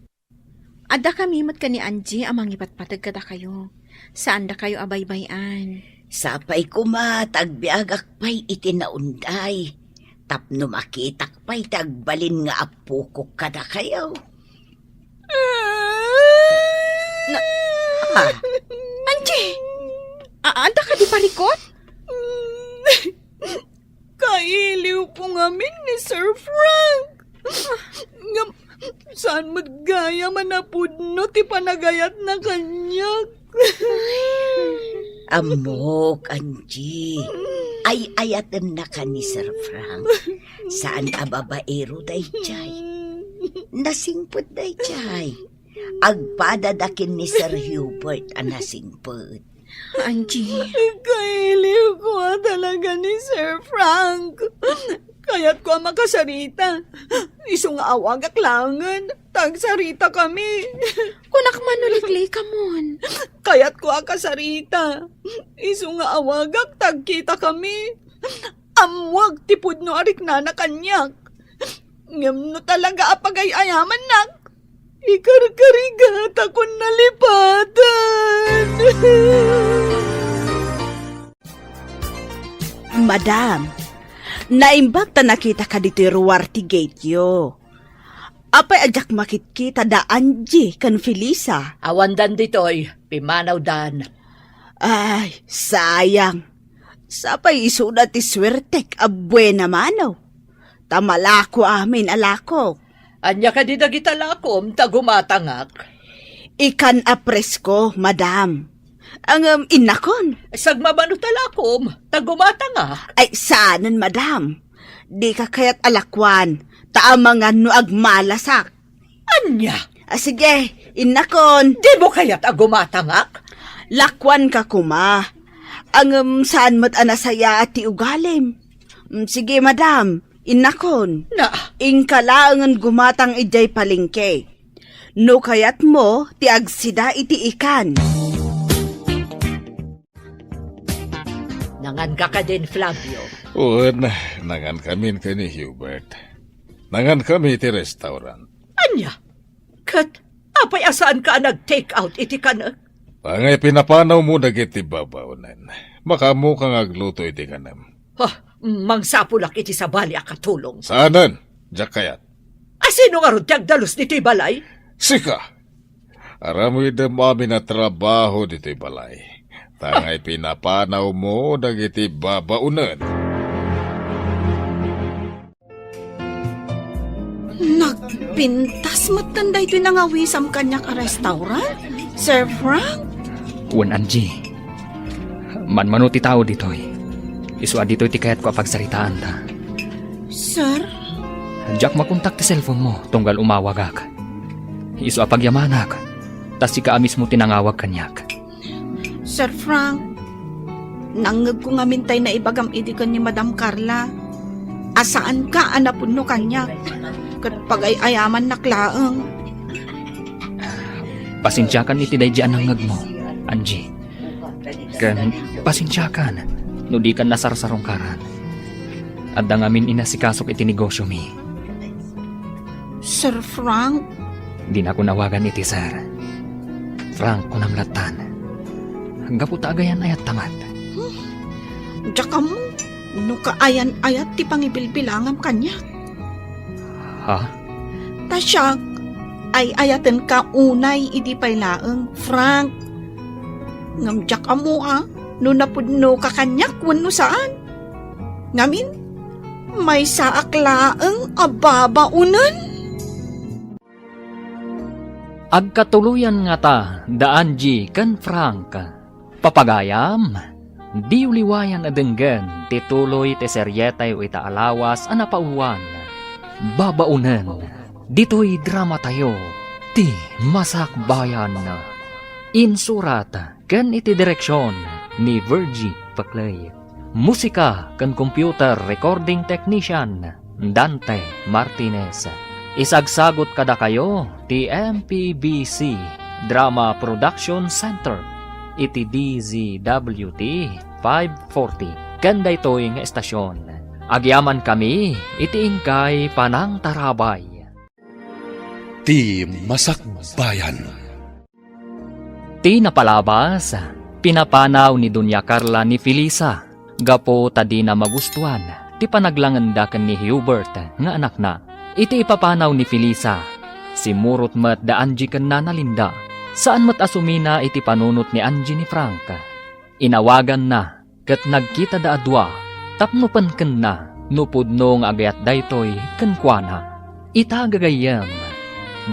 Adda kami mat ka ni Angie amang ipatpatag kada kayo. Saan da kayo abaybayan? Sapay tagbiagak pa'y itinaunday. Tapno makitak pa'y tagbalin nga apukok kada kayo. Angie! Anda ka di parikot? Kailiw po ngamin ni Sir Frank. Saan magaya manapudno ti panagayat na kanyag. Amok, Angie. Ay ayatan na ka ni Sir Frank. Saan ababaero day chay? Nasingpot day chay. Agpadadakin ni Sir Hubert ang nasingpot. Angie, Kailiw ko talaga ni Sir Frank. Kaya't ko makasarita. Iso nga awagak langan. Tagsarita kami. kunak manulikli ka mon. Kaya't ko akasarita. Iso nga awagak tagkita kami. Amwag tipud no arik na kanyak. Ngam no talaga apagay-ayaman nak. Ikarkarigat ako nalipatan. Madam, naimbag ta nakita ka dito ruwarti gate yo. Apay ajak makitkita da Angie kan Felisa. Awandan ditoy, pimanaw dan. Ay, sayang. Sapay isuda ti swertek abuena manaw. Tamalako amin alako. Anya ka di dagitalakom, tagumatangak. Ikan apresko, madam. Ang inakon. Sagmabano talakom, tagumatangak. Ay, saanan, madam? Di ka kaya't alakwan. Taamangan no agmalasak. Anya, Sige, inakon. di mo kaya't agumatangak? Lakwan ka kuma. Ang saan mo't anasaya at ti ugalim. Sige, madam. Inakon. Na, Ingkalaangan gumatang ijay palingke. No kayat mo, ti agsida iti ikan. nangan ka din, Flavio. Un, nangan kami ni Hubert. Nangan kami ti restaurant. Anya, kat, apay asaan ka nag-take out iti ka na? Pangay pinapanaw mo dagiti babaunan. Makamu kang agluto iti kanam. Mangsapulak iti sa bali akatulong. Saanan? Diyak kayat. Asino nga ron tiyagdalos dito'y balay? Sika! Aramoy dem amin na trabaho dito'y balay. Tangay pinapanaw mo dagiti babaunan. Nagpintas matanda ito nangawisam kanyak a restaurant? Sir Frank? Wan Angie. Manmano ti tao ditoy. Iswa dito'y ti kayat ko apagsaritaan ta. Sir? Jack makontak ti cellphone mo, tunggal umawagak. Iswa pagyamanak, tas si kaamis mo tinangawag kanyak. Sir Frank, nangag ko nga mintay na ibagam idikan ni Madam Carla. Asaan ka anapun no kanyak? Kat pagay-ayaman naklaang. Pasensyakan iti dayjaan ang ngag mo, Angie. Kan pasensyakan, no di kan nasarsarong karan. At dangamin inasikasok iti negosyo mi. Sir Frank? Di na ko nawagan iti sir. Frank ko namlatan. Hanggaputa agayan ayat tamat. Tsaka mo, no kaayan-ayat ti pangibilbilangam kanya. Ha? Tasyak, ay ayaten ka unay idi paylaeng, Frank. Ngamjak amo no napudno ka kanyak wenno saan. Ngamin, may saaklaeng ababaunan. Agkatuluyan nga ta, da Angie kan Frank. Papagayam, di uliwayan adenggan, tituloy te seryetay o itaalawas anapauwan. Babaunan, dito'y drama tayo, ti masakbayan na. Insurat, kan iti direksyon ni Virgie Paclay. Musika kan computer recording technician Dante Martinez. Isagsagot kada kayo ti MPBC Drama Production Center iti DZWT 540 kanda ito'y nga estasyon. Agyaman kami iti ingkay Panang Tarabay. Ti Masakbayan. Ti napalabas, pinapanaw ni Dunya Carla ni Felisa, gapo tadi na magustuhan, ti panaglanganda ken ni Hubert nga anak na. Iti ipapanaw ni Felisa, si Murot mat da Angie ken Nana Linda, saan mat asumina iti panunot ni Angie ni Frank. Inawagan na, ket nagkita da adwa, tapnupan ken na, nupudno nga agayat daytoy ken kuana. Ita gagayam,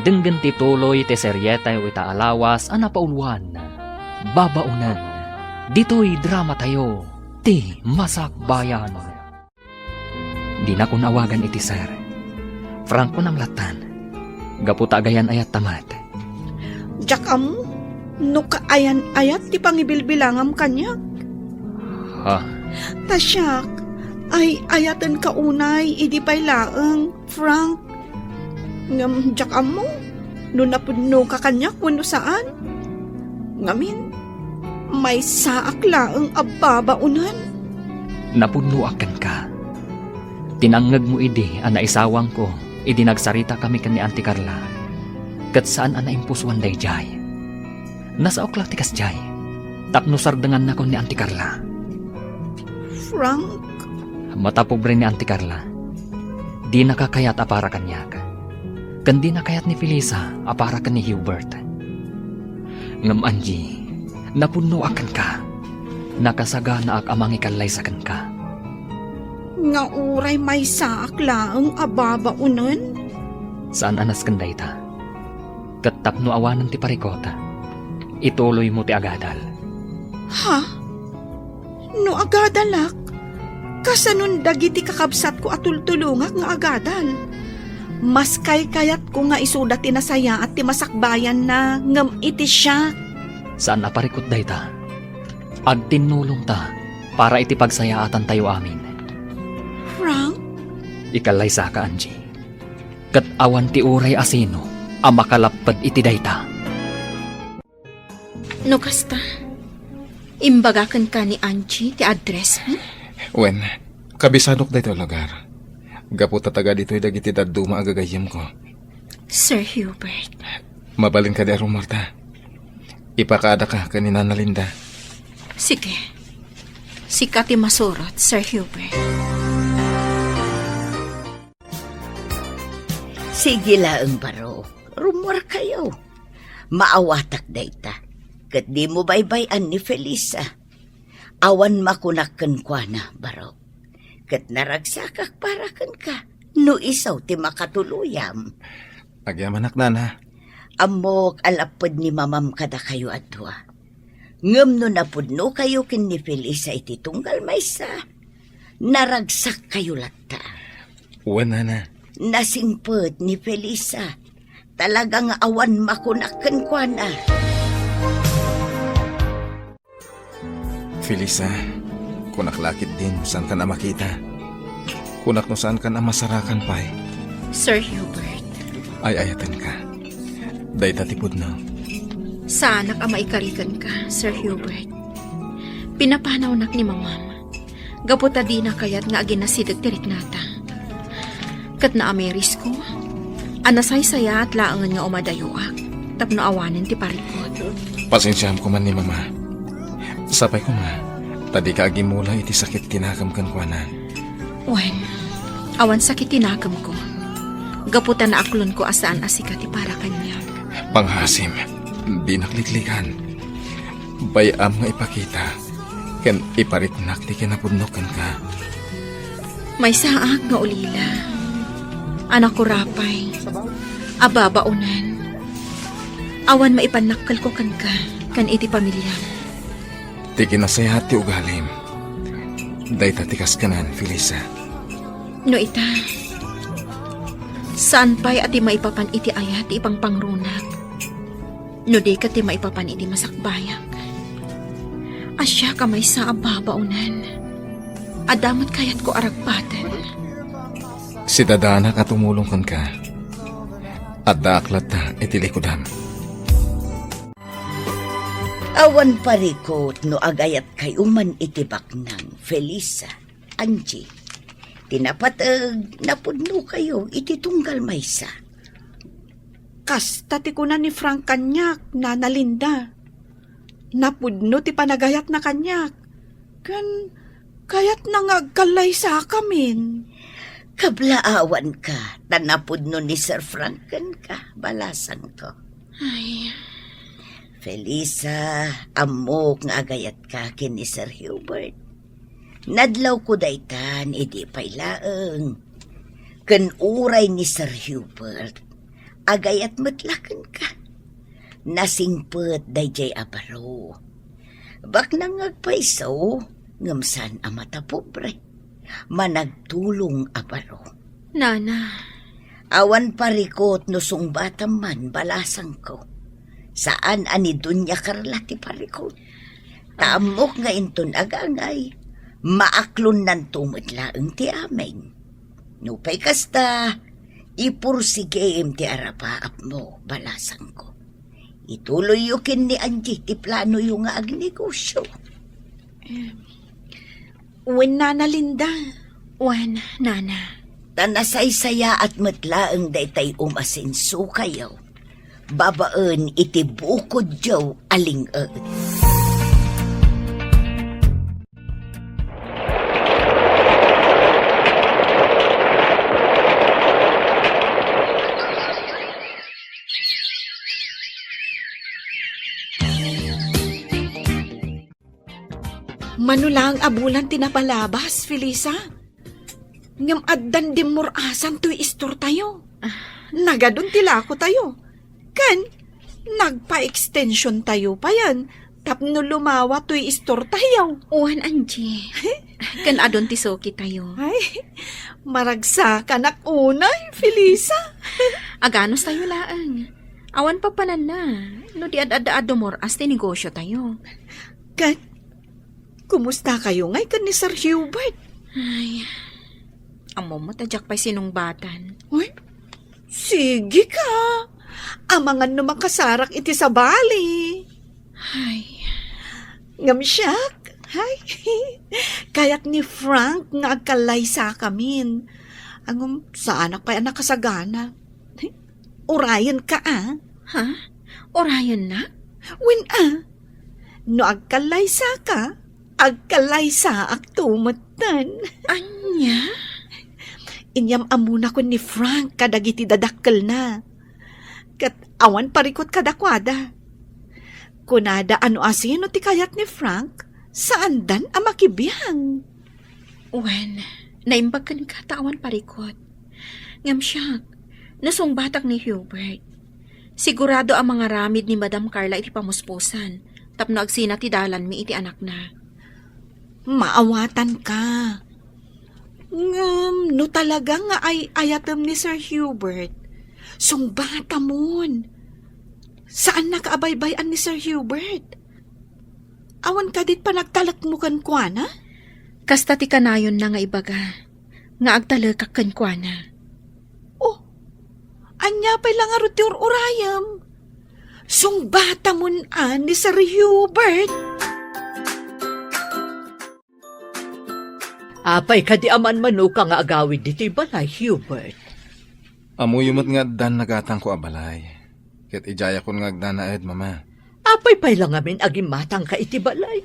denggen ti tuloy ti seryeta o ita alawas ana pauluan. Babaunan, dito'y drama tayo, ti Masakbayan. Di na ko nawagan iti sir. Frank ko namlatan. Gaputa agayan ayat tamat. Jak amo, no kaayan-ayat ti pangibilbilangam kanya. Ha? Tasyak, ay ayatan ka unay, idi pay laeng, Frank. Ngam jak amo, no napudno ka kanya kuno saan. Ngamin, may saak laeng ababaunan. Napudnuakan ka. Tinangag mo idi, ana isawang ko, idi nagsarita kami kan ni Auntie Carla. Kat saan ana impuswan day jay. Nasa okla tikas jay. Tapno sardangan na ko ni Auntie Carla. Frank, Matapobre ni Auntie Carla. Di nakakayat apara kanyak. Kandi na kayat ni Felisa, apara ka ni Hubert. Ngam Angie, napuno akan ka. Nakasaga na ak amang ikalay sa kan ka. nga uray may saak laeng ababaunan. Saan anas kanday ta? Katapno awanan ti parikota. Ituloy mo ti agadal. Ha? No agadalak? Kasanun dagiti kakabsat ko atultulungak nga agadal. Mas kayat ko nga isuda tinasaya at ti Masakbayan na ngam iti siya. Saan naparikot day ta? Agtinulong ta para iti pagsayaatan tayo amin. Frank? Ikalay sa ka, Angie. Kat awan ti uray asino ang makalapad iti dayta. No kasta, imbagakan ka ni Angie ti address mo? Wen, kabisanok dito lugar. Gapu tataga dito'y dagiti daduma agagayam ko. Sir Hubert. Mabalin ka dero, Marta. Ipakaada ka kanina na Linda. Sige. Sikat ti masurot, Sir Hubert. Sige laeng baro, rumor kayo. Maawatak dayta. Kat di mo baybayan ni Felisa. Awan makunakken kwa na, baro. Kat naragsakak para kan ka. No isaw ti makatuluyam. Agyamanak na na. Amok alapod ni mamam kada kayo adwa. Ngem no napudno kayo kin ni Felisa iti tunggal maysa. Naragsak kayo latta. Wen na. Nasingpet ni Felisa. Talagang awan makunakken kwa na. Felisa, kunak lakit din saan ka na makita. Kunak no saan ka na masarakan pa'y. Sir Hubert. Ay ayatan ka. Dayta tipod no. Sana ka maikarikan ka, Sir Hubert. Pinapanaw nak ni mamam. Gaputa di na kayat nga aginasidag tirik nata. Kat na ameris ko, anasay saya at laangan nga umadayoak. Tapno awanin ti parikot. Pasensyam ko man ni mama. Sapay ko nga, tadi ka agimula iti sakit tinakam kan kwa na. Wen, awan sakit tinakam ko. Gaputan na aklon ko asaan asika ti para kanya. Panghasim, di nakliklikan. Bayam nga ipakita, ken iparitnak ti kinapudnokan ka. May saak nga ulila. Anak ko rapay. Ababaunan. Awan maipanakal ko kan ka, kan iti pamilya. Ti kinasaya ti ugalim. Dayta tikas kanan, Felisa. No ita, saan pa'y ati maipapan iti ayat ipang pangrunak? No di ka ti maipapan iti Masakbayak. Asya ka may sa ababaunan. Adamat kayat ko aragpatan. Si dadana ka tumulong kan ka. At daaklat na itilikudam. Awan parikot no agayat kayo man itibak ng Felisa, Angie. Tinapatag napudno kayo ititunggal maysa. Kasta ti kuna ni Frank kanyak, Nana Linda. Napudno ti panagayat na kanyak. Kayat nangagkalay sa kamin. Kablaawan ka, tanapudno ni Sir Franken ka, balasan ko. Ay, Felisa, amok nga agayat ka kin ni Sir Hubert. Nadlaw ko daytan, idi paylaeng. Ken uray ni Sir Hubert, agayat matlaken ka. Nasingpet dayjay abaro. Bak nangagpaiso, ngamsan amata pobre. Managtulong abaro. Nana, Awan parikot no sungbatam man balasang ko. Saan ani Dunya Carla ti parikot? Taamok nga inton agangay. Maaklon nan tumadlaeng ti amin. Nupay kasta, ipursigem ti arapaap mo balasang ko. Ituloy yukin ni Angie ti plano yung nga agnegosyo. Wen Nana Linda. wan, Nana. Tanasaysaya at matlaang daytay umasinso kayo. Babaan iti bukod jaw aling-eed. Manulang abulan tinapalabas, Felisa. Ngam addan dimurasan to'y istor tayo. Nagadun tilako tayo. Kan, nagpa-extension tayo pa yan. Tapno lumawa to'y istor tayo. Wan, Angie. Kan adon ti soki tayo. Ay, maragsakan ak unay, Felisa. Aganos tayo laang. Awan pa panan na. No di ad-ad dumoras ti negosyo tayo. Kan, kumusta kayo ngay kan ni Sir Hubert? Ay, amo mo tadyak pa'y sinungbatan. Uy, sige ka. Amangan no makasarak iti sa bali. Ay, Ngamsyak. Ay, kayat ni Frank nga agkalay sa kamin. Angum, sa anak pa'y anak kasagana. Urayan ka ha? Orayon na? Win no agkalay sa ka, agkalay sa aktumatan. Anya? Inyam amuna ko ni Frank kadagiti dadakkel na. Kat awan parikot kadakwada. Kunada ano asino ti kayat ni Frank, saan dan amakibiyang? Wan, naimbag ka ni katawan parikot. Ngamsyak, nasungbatak ni Hubert. Sigurado ang mga ramid ni Madam Carla iti pamuspusan. Tapno agsina ti dalan mi iti anak na. Maawatan ka. No talaga nga ay ayatem ni Sir Hubert. Sungbata mon. Saan nakaabaybayan ni Sir Hubert? Awan ka dit pa nagtalak mo kan kuana? Kasta ti kanayon na nga ibaga. Nga agtalakak kan kuana. Oh, anya pa'y lang arot ti urayam. Sungbata mon ni Sir Hubert. Apay kadi aman manuka nga agawid diti balay, Hubert. Amuyumot nga dan nagatang ko abalay. Ket ijaya kon nga agdanaed, mama. Apay pay lang amin aging matang ka iti balay.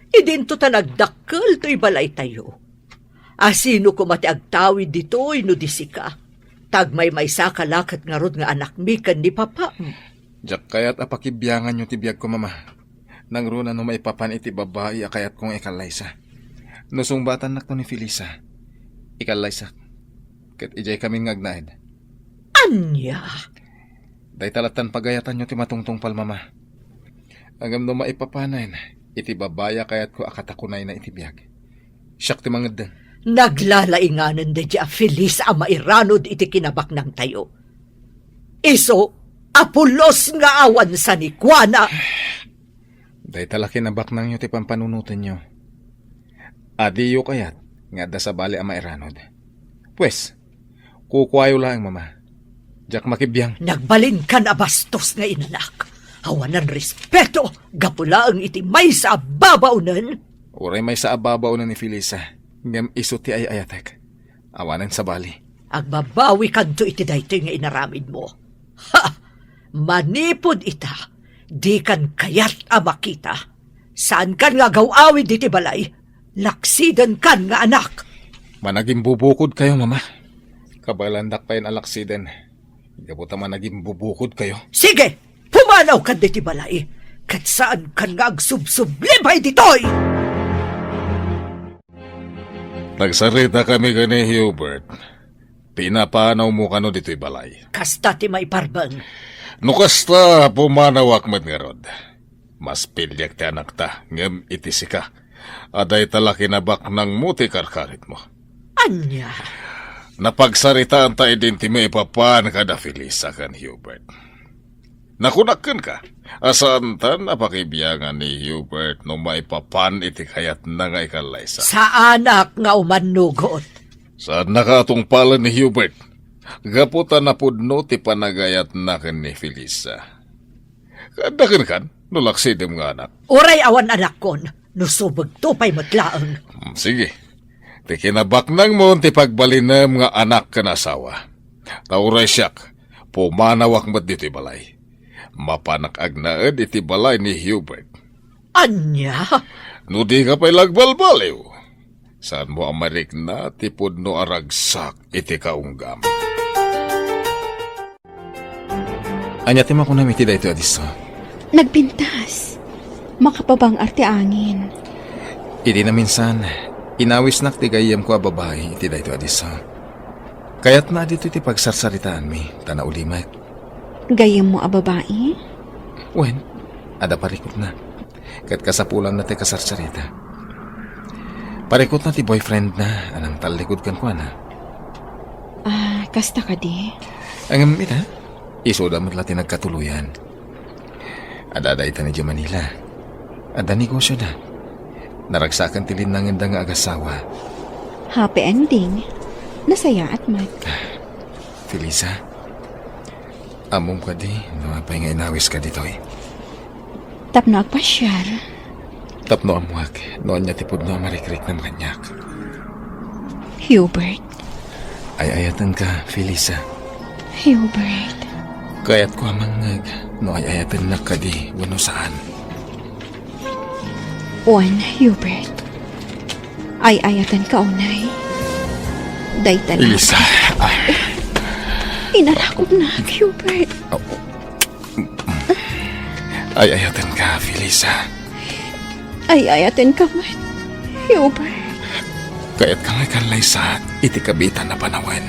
Idinto ta nagdakkel to'y balay tayo. Asino ko mati agtawid dito'y no disika. Tagmay may sakalakat nga rod nga anak mi kan ni papa. Jak kayat apakibyangan yung tibiyag ko, mama. Nang runa no maipapan iti babae akayat kong ikalaysa. Nusungbatan nak to ni Felisa. Ikalaysa. Ket ijay kaming ngagnaed. Anya? Day talatan pagayatan nyo ti matungtong pal, mama. Agam no maipapanayin, iti babaya kayat ko akatakunay na itibiyag. Siyak ti mangad. Naglalainganan de di a Feliz a mairanod iti kinabak ng tayo. Iso, apulos nga awan sa ni Kuana. Day tala kinabak nang nyo ti pampanunutan nyo. Adiyo kayat, nga da sa bali a mairanod. Pues, Kukwayo lang, mama. Jak makibiyang. Nagbalin ka na bastos nga inanak. Hawanan respeto, gapula ang iti may sa babaunan. Uray may sa ababaw na ni Felisa. Ngam isuti ay ayatek. Awanan sa bali. Agbabawi kanto iti daytoy nga inaramid mo. Ha! Manipod ita. Di kan kayat a makita. Saan kan nga gawawid iti balay? Laksidan kan nga anak. Managing bubukod kayo, mama. Kabalandak pa yun alaksiden. Gabuta managing bubukod kayo. Sige! Pumanaw kan diti balay. Kat saan kan nga agsubsublibay ditoy? Nagsarita kami gani, Hubert. Pinapanaw mo kano dito'y balay. Kasta ti may parbang. Nukasta pumanawak mat nga rod. Mas pilyak ti anak ta, ngem itisi ka. Aday tala kinabak ng muti karkarit mo. Anya? Napagsaritaan ta idinti mo ipapan kada Felisa kan Hubert. Nakunakan ka. Asaan ta napakibiyangan ni Hubert no maipapan iti kayat na nga ikalaysa. Sa anak nga umanugot. Saan nakatong pala ni Hubert? Gaputa na pudno ti panagayat na kan ni Felisa. Kadakan kan, nulaksidem nga anak. Uray awan anak kon, nusubag to pa'y matlaang. Sige. Ti kinabak nang mo ti pagbalinem nga anak kan asawa. Tauray siyak, pumanawak mat dito'y balay. Mapanak agnaed iti balay ni Hubert. Anya? No di ka pa'y lagbalbaliw. Saan mo amarik na tipod no aragsak iti kaunggam. Anyati mo ko na miti dayto adiso. Nagpintas. Makapabang arte angin. Idi na minsan, inawis nak ti gayem ko a babae iti dayto adiso. Kayat na dito iti pagsarsaritaan mi, tana ulimak. Gayam mo a babae? Wen, ada parikot na. Kat kasapulan na ti kasarsarita. Parikot na ti boyfriend na, anang talikod kan ko na. Kasta ka di? Ang ita, isoda matla ti nagkatuluyan. Ada ita ni Manila. Ada negosyo na. Naragsakan ti linangan da nga agasawa. Happy ending. Nasaya at mat. Felisa, among ka di, napay nga inawis ka dito eh. Tapno agpasyar. Tapno amuak, noon niya tipod no marikrik ng kanyak. Hubert. Ay ayatan ka, Felisa. Hubert. Kayat ko amangag, no ay ayatan na ka di, wano saan. Hubert. Ay ayatan ka unay. Dayta na. Felisa, Inarakot na, Hubert. ay ayatan ka, Felisa. Ay ayatin ka man, Hubert. Kayat ka nga kanlay sa iti kabitan na panawan.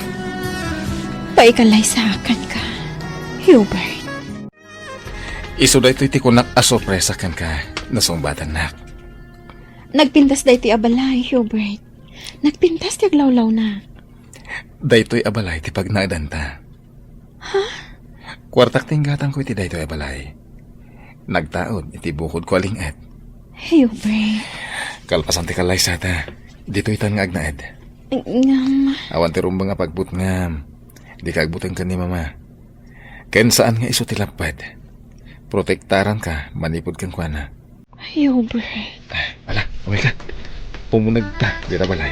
Paikalay sa akin ka, Hubert. Iso da ito iti kunak asorpresa kan ka, nasumbatan na. Nagpintas da iti abalay, Hubert. Nagpintas ti aglawlaw na. Daytoy abalay ti pagnadanta. Ha? Kwartak tinggatan ko iti daytoy abalay. Nagtaod iti bukod ko alingat. Hubert. Kalpasan ti kalay sata. Dito itan nga agnaed. Awan ti rumbang nga pagbut nga. Di kaagbutan ka ni mama. Ken saan nga iso tilapad. Protektaran ka, manipod kang kuana. Hubert. Ala, umay ka. Pumunag ta, di na balay.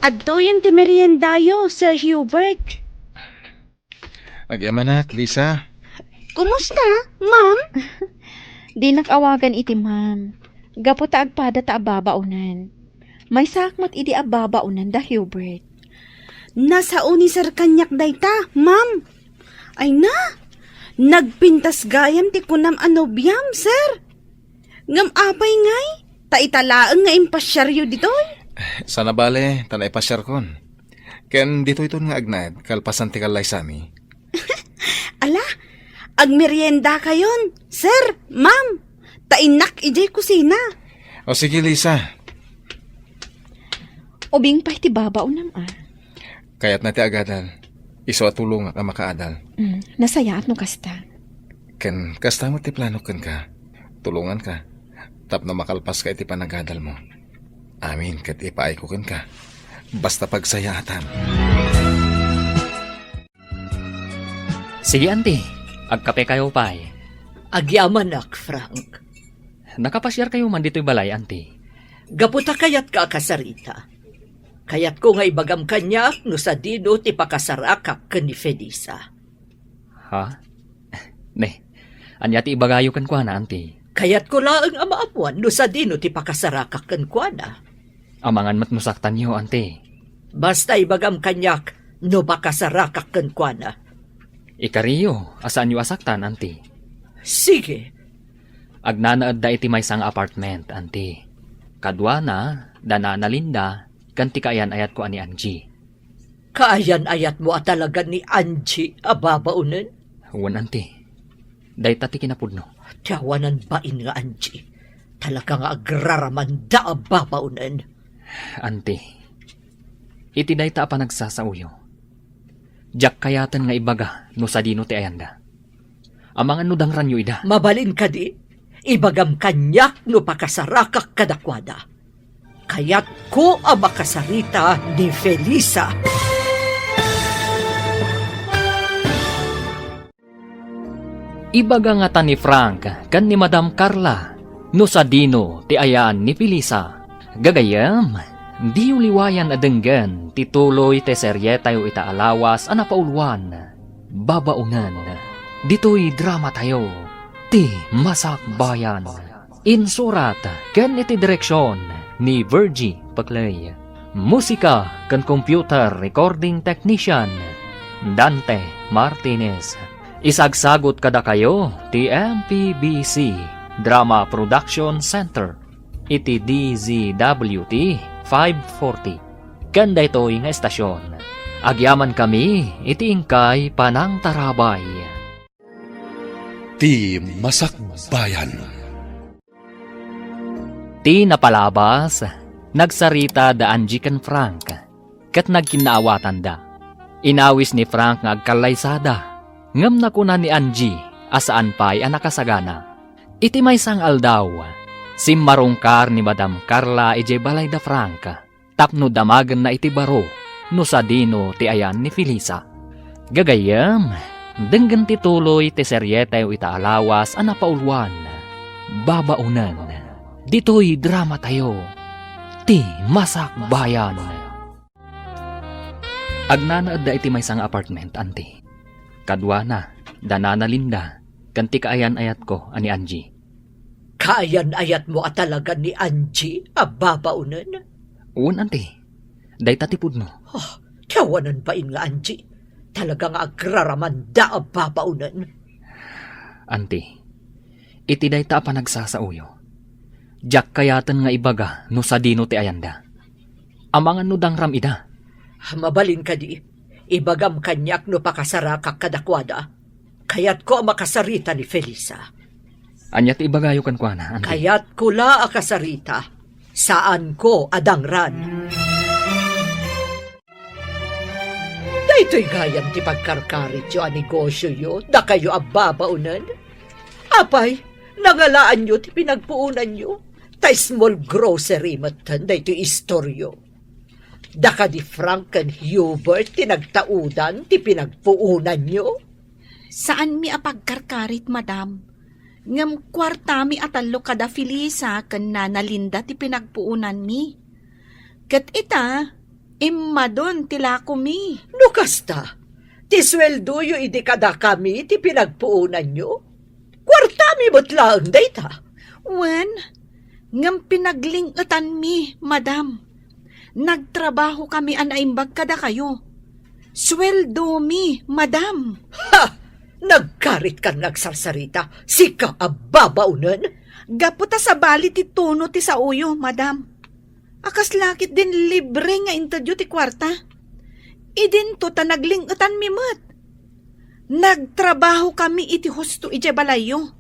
Adto yung ti meriendayo, Sir Hubert. Nagyaman na, Lisa. Kumusta, ma'am? Di nakawagan iti ma'am. Gaputa agpada ta ababaunan. May sakmat iti ababaunan da Hubert. Nasa uni sir kanyak dayta, ma'am. Ay na, nagpintas gayam ti kunam anobyam, sir. Ngam apay ngay, taitalaang nga impasyaryo ditoy. Sana bale, tanay pasyar kon. Ken dito ito nga agnad, kalpasan ti kalay sami. Ala, agmerienda kayon, sir, ma'am. Tainak ijay kusina. O sige, Lisa. Ubing pa iti babaunan Kayat na ti agadal. Iso at tulong ka makaadal. Nasaya at no kasta. Ken kasta mo ti plano ken ka. Tulungan ka. Tap na makalpas ka iti panagadal mo. Amin kat ipaay ko ken ka. Basta pagsayatan. Sige, auntie. Agkape kayo pa eh. Agyaman nak, Frank. Nakapasyar kayo man dito'y balay, auntie. Gaputa kayat ka kasarita. Kayat ko nga ibagam kanya no sa dino ti pakasarakak ken ni Felisa. Ha? Ne, anya ti ibagayo kan kwa na, auntie. Kayat ko laang amaapuan no sa dino ti pakasarakak ken kwa na. Amangan matnusaktan niyo, auntie. Basta ibagam kanyak no pakasarakak ken kwa na. Ikariyo, asaan niyo asaktan, auntie? Sige, Agnanaad da iti may sang apartment, auntie. Kadwa na, danana Linda, kanti kaayan ayat ko ani Angie. kaayan ayat mo at talaga ni Angie ababaunan. Wan, auntie. Day tati kinapudno. Tiyawanan bain nga Angie. Talaga nga agraraman da ababaunan. Auntie, iti day ta pa nagsasauyo. Jak kayatan nga ibaga no sa dino ti ayanda. Amangan no dangran yo ida. Mabalin ka di, ibagam kanyak no pakasarakak kadakwada. Kayat ko ang makasarita ni Felisa. Ibaga nga ta ni Frank kan ni Madam Carla no sa dino ti ayaan ni Felisa. Gagayam, di uliwayan adenggan tituloy te serye tayo itaalawas anapaulwan. Babaunan, dito'y drama tayo. Ti Masak Bayan. Insurat ken iti direksyon ni Virgie Paclay. Musika ken computer recording technician Dante Martinez. Isagsagot kada kayo ti MPBC Drama Production Center iti DZWT 540. Kanda ito'y nga estasyon. Agyaman kami iti ingkay Panang Tarabay. Ti Masak Bayan. Ti napalabas, nagsarita da Angie ken Frank, ket nagkinaawatan da. Inawis ni Frank nga agkalaysada, ngem na kuna ni Angie, asaan pa'y anakasagana. Iti may sang aldaw, simmarungkar ni Madam Carla ije balay da Frank, tapno damagan na iti baro, no sa dino ti ayan ni Felisa. Gagayam, denggan ti tuloy ti seryete o itaalawas anapaulwan. Babaunan, dito'y drama tayo. Ti Masak Bayan. Agnanaad da iti may sang apartment, auntie. Kadwa na, danana Linda, kanti kaayan ayat ko ani Angie. Kaayan ayat mo at talaga ni Angie ababaunan. Uwan, auntie. Day tatipudno. Oh, tiyawanan bain nga Angie. Talaga nga agraraman da ababaunan. Auntie, iti day ta pa nagsasauyo. Jak kayatan nga ibaga no sa dino ti ayanda. Amangan no dangram ida. Mabalin ka di, ibagam kanyak no pakasarakak kadakwada. Kayat ko ang makasarita ni Felisa. Anyat ibagayo kan kwa na, auntie. Kayat ko la akasarita. Saan ko adangran. Ito'y gayan ti pagkarkarit yo a negosyo yo, da kayo ababaunan. Apay, nangalaan yo ti pinagpuunan yo, ta small grocery matan, da ito'y istoryo. Da ka di Frank and Hubert ti nagtaudan ti pinagpuunan yo. Saan mi apagkarkarit, madam? Ngam kwarta mi atalo kada Felisa ken Nana Linda ti pinagpuunan mi. Ket ita, imma don tila ko mi. No kasta, ti sweldo yo idi kada kami ti pinagpuunan yo. Kwarta mi butlaang dayta. Wen, ngam pinaglingutan mi, madam. Nagtrabaho kami anaimbag kada kayo. Sweldo mi, madam. Ha! Nagkarit ka nagsarsarita, sika ababaunan. Gaputa sa bali ti tuno ti sa uyo, madam. Akas lakit din libre nga interview ti kwarta. Idin to ta naglingutan mi mat. Nagtrabaho kami iti husto ije balayo.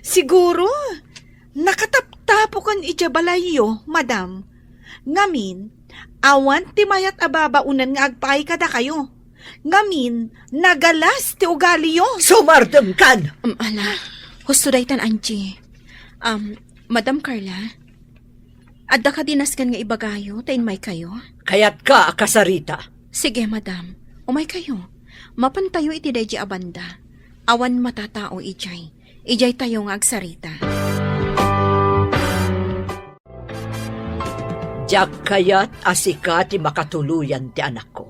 Siguro, nakataptapo kan ije balayo, madam. Ngamin, awan ti mayat ababaunan nga agpay kada kayo. Ngamin, nagalas ti ugali yo. Sumardam kan! Ala, husto daytan Angie. Madam Carla, Adda ka dinaskan nga ibagayo, tayin may kayo. Kaya't ka, akasarita. Sige, madam. Umay kayo. Mapantayo iti deji abanda. Awan matatao ijay. Ijay tayo nga agsarita. Diyak kayat asika ti makatuluyan ti anak ko.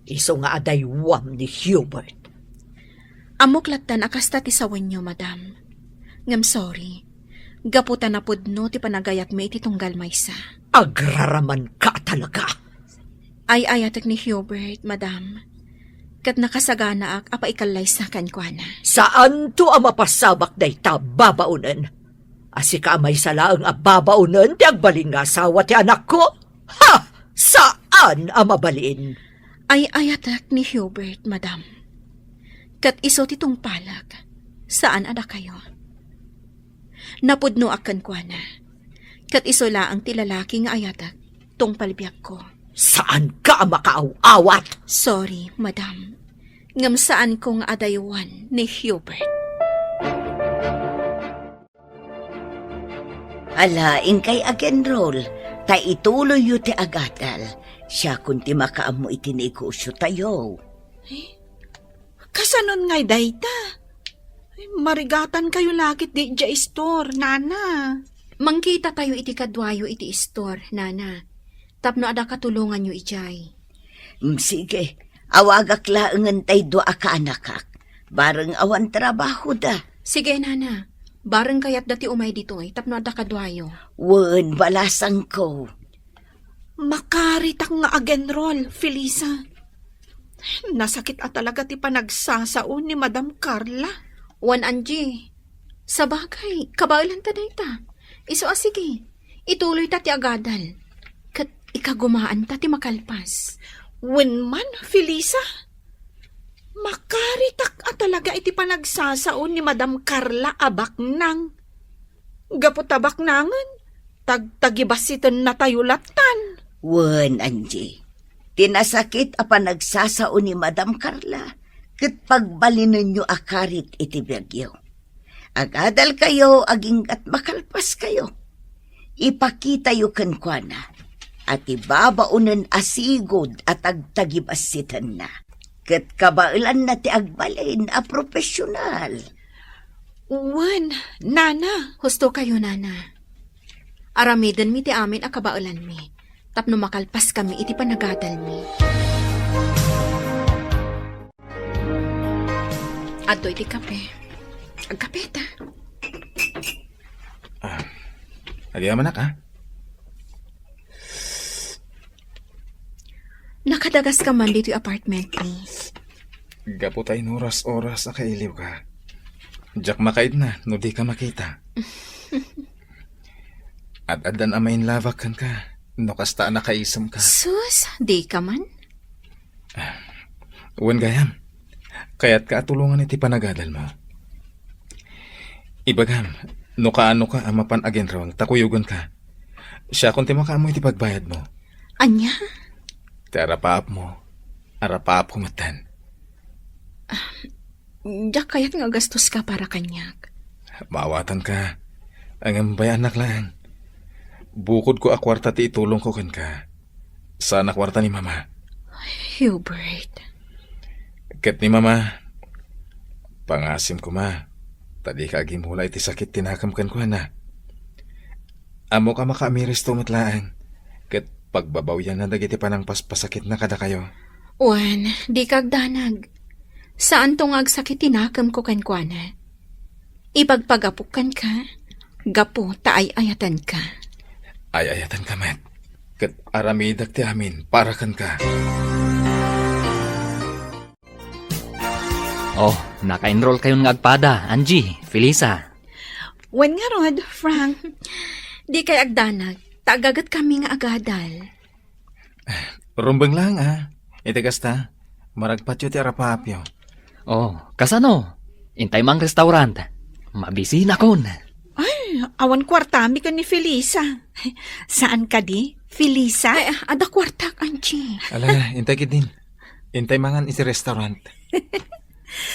Iso nga adaywam ni Hubert. Amuklatan akasta ti sawan nyo, madam. Ngam sorry. Gaputan na pudno ti panagayat may iti tunggal maysa. Agraraman ka talaga. Ay ayatek ni Hubert, madam. Kat nakasagana ak apa ikalay sa kankwana. Saan to ang mapasabak day ta babaunan? Asika may salaang ababaunan ti agbaling nga asawa ti anak ko? Ha! Saan ang mabalin? Ay ayatek ni Hubert, madam. Kat iso titong palag. Saan ada kayo? Napudno akan kwa na. Kat iso laang ti lalaki nga ayatek tong palbiyak ko. Saan ka makaaw-awat? Sorry, madam. Ngam saan kong adaywan ni Hubert. Alaing kay agenrol, ta ituloy yu ti agadal. Siya kun ti makaamo iti negosyo tayo. Kasanon ngay dayta? Marigatan kayo lakit di dya store, nana. Mangkita tayo iti kadwayo iti store, nana. Tapno ada katulungan nyo ijay. Sige, awagak laengan tay doa ka anakak. Bareng awan trabaho da. Sige, nana. Bareng kayat dati umay dito tapno ada kadwayo. Wen, balasang ko. Makaritak nga agenrol, Felisa. Nasakit at talaga ti panagsasaon ni Madam Carla. Wan Angie. Sa bagay, kabailan ta dayta. Iso sige. Ituloy ta ti agadal. Kat ikagumaan ta ti makalpas. Wen man, Felisa. Makaritak at talaga iti panagsasaon ni Madam Carla abak nang. Gapot tabak nangan. Tagtagibasitan na tayo latan. Wen, Angie. Tinasakit a panagsasaon ni Madam Carla. Kat pagbalinan nyo akarit iti bagyo. Agadal kayo, aging at makalpas kayo. Ipakita yu kankwana. At ibabaunan asigod at agtagibasitan na. Kat kabailan na ti agbalin a profesional. Wen, nana. Husto kayo, nana. Aramidan mi ti amin a kabailan mi. Tapno makalpas kami iti panagadal mi. Adto iti kape. Agkape ta. Nagyaman na ka? Nakadagas ka man dito apartment ni. Gapo tayo oras-oras na kailiw ka. Jack makaid na, no di ka makita. At adan amayin lavakan ka, no kasta nakaisam ka. Sus, di ka man? Uwan gayam, kaya't kaatulungan iti panagadal mo. Ibagam, no kaano ka amapan again rawang takuyugan ka. Siya kung ti makaamo iti pagbayad mo. Anya? Ti arapaap ko matan. Diyak kaya't nga gastos ka para kanyak. Maawatan ka, ang bayanak lang. Bukod ko akwarta ti itulong ko kan ka. Saan akwarta ni mama? Hubert. Ket ni mama, pangasim ko ma. Tadi ka agimula iti sakit tinakam kan ko na. Amo ka makaamiris tumatlaan. Ket pagbabawyan na dagiti panang paspasakit na kada kayo. Wan, di kagdanag. Saan tong agsakit tinakam ko kankwana? Ipagpagapukan ka, gapo taay ayatan ka. Ay-ayatan ka, met. Ket aramidak ti amin, para kan ka. Oh, naka-enroll kayo ng agpada, Angie, Felisa. Wen nga rod, Frank. Di kay agdanag, tagagat kami nga agadal. Rumbang lang, Itigasta, maragpatyo ti arapapyo. Oh, kasano? Intay mang restaurant. Mabisina kon. Ay, awan kwartami ka ni Felisa. Saan ka di, Felisa? Ay, ada kwartak, Angie. Ala, intay kit din. Intay mangan iti restaurant.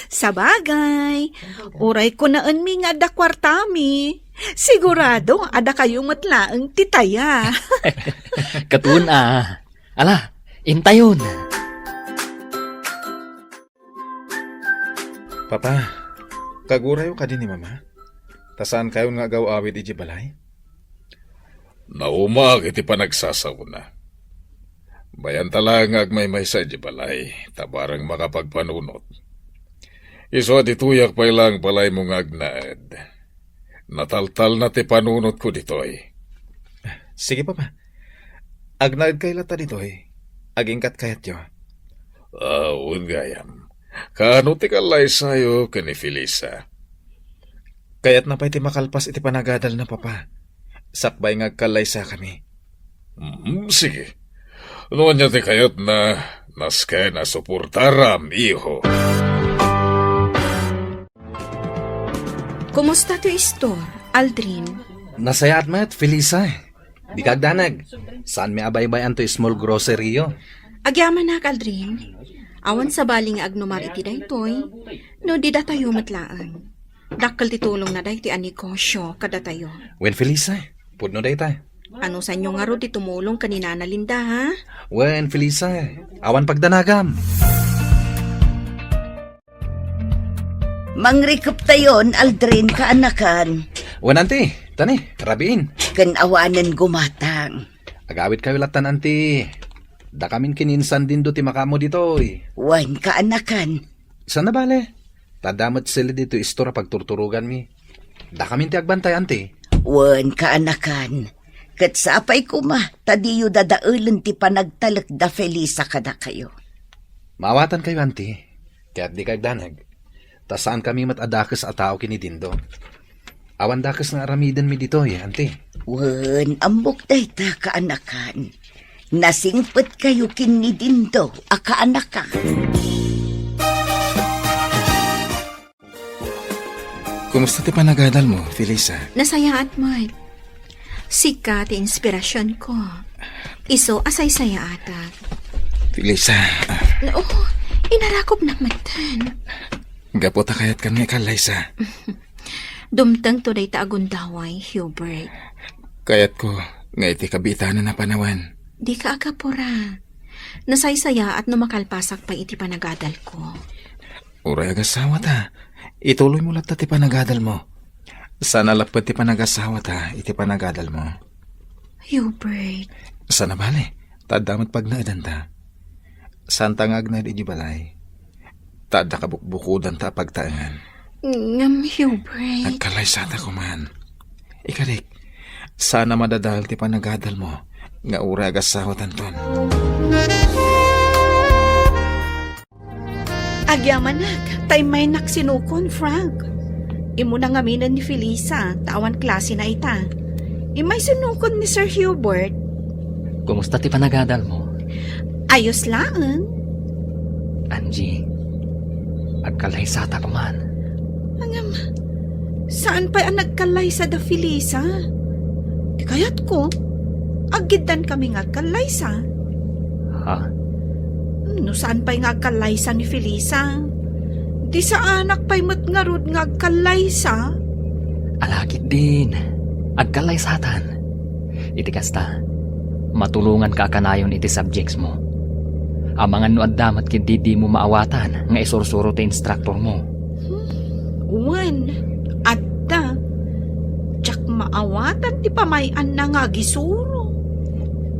Sabagay, uray ko naan mi nga da kwartami. Sigurado ada kayong matlaang titaya. Katun Ala, intayon. Papa, kagurayo ka din ni mama? Tasaan kayo nga gaw-awid iji balay? Naumag iti panagsasaw na. Bayan talang agmay-may sa iji balay, tabarang makapagpanunot. Iso at ituyak pa ilang balay mong agnaad. Nataltal na ti panunot ko ditoy. Sige papa. Agnaad kay lata ditoy. Agingkat kayat yo. Awon gayam. Kano ti kalay sayo kani Felisa? Kayat na pa'y ti makalpas iti panagadal na papa. Sakbay nga kalay sa kami. Sige. Noon niya ti kayat na naskay na suportaram, iho. Kumusta to store, Aldrin? Nasayat met, Felisa. Di kagdanag. Saan may abay-bayan to small grocery yo? Agyaman na, Aldrin. Awan sa baling agnumar iti daytoy, no di da tayo matlaan. Dakkel titulong na day ti anikosyo kada tayo. Wen Felisa, pudno day tayo. Ano sa inyo nga ro ti tumulong kanina na Linda, ha? Wen Felisa, awan pagdanagam. Mangrikup tayon, Aldrin, kaanakan. Wen anti, tani, rabiin. Kanawanan gumatang. Agawit kayo latan anti. Da kamin kininsan din do ti makamo ditoy. Wan kaanakan. Sana bale? Tadamot sila dito istora pagturturugan mi. Da kamin ti agbantay anti. Wan kaanakan. Kat sapay ko tadiyo dadaulan ti panagtalak da Felisa kada kayo. Maawatan kayo anti. Kaya't di kayo danag. Tasaan kami matadakas at tao kinidindo. Awan dakas nga aramidan mi ditoy, anti. Wan, ambok day ta kaanakan. Nasingpet kayo kinidindo, akaanakan. Kumusta ti panagadal mo, Felisa? Nasaya at Mike. Sika ti inspirasyon ko. Iso asay saya ata. Felisa, Oo, inarakop na matan. gapota kayat kan nga kalay sa. Dumtang to day taagundaway, Hubert. Kayat ko, nga iti kabitan na panawan. Di ka agapura. Nasaysaya at numakalpasak pa iti panagadal ko. Uray agasawa ta. Ituloy mo lang ti panagadal mo. Sana lapad ti panagasawa ta, iti panagadal mo. Hubert. Sana bale, tadamat pag naadan ta. Santa nga agnad iji balay. Tada kabukbukudan ta pagtaangan. Ngam, Hubert. Nagkalay sa ta kuman. Ikarik, sana madadahal ti panagadal mo, nga ura agasawa tanton. Agyamanak, tay may naksinukon, Frank. Imo na ngaminan ni Felisa, tawan klase na ita. Imay sinukon ni Sir Hubert. Kumusta ti panagadal mo? Ayos lang. Angie, agkalay sa ta kuman. Angam, saan pa ang nagkalay sa da Felisa? Di kayat ko, agidan kami nga kalay sa. Ha? No saan pa'y nga kalay sa ni Felisa? Di sa anak pa'y matngarod nga kalay sa. Alakit din. Agkalay satan. Iti kasta, matulungan ka kanayon iti subjects mo. Amangan no addamat kindi di mo maawatan nga isursuro ti instructor mo. Wan, adda. Tsak maawatan ti pamayan na nga gisuro.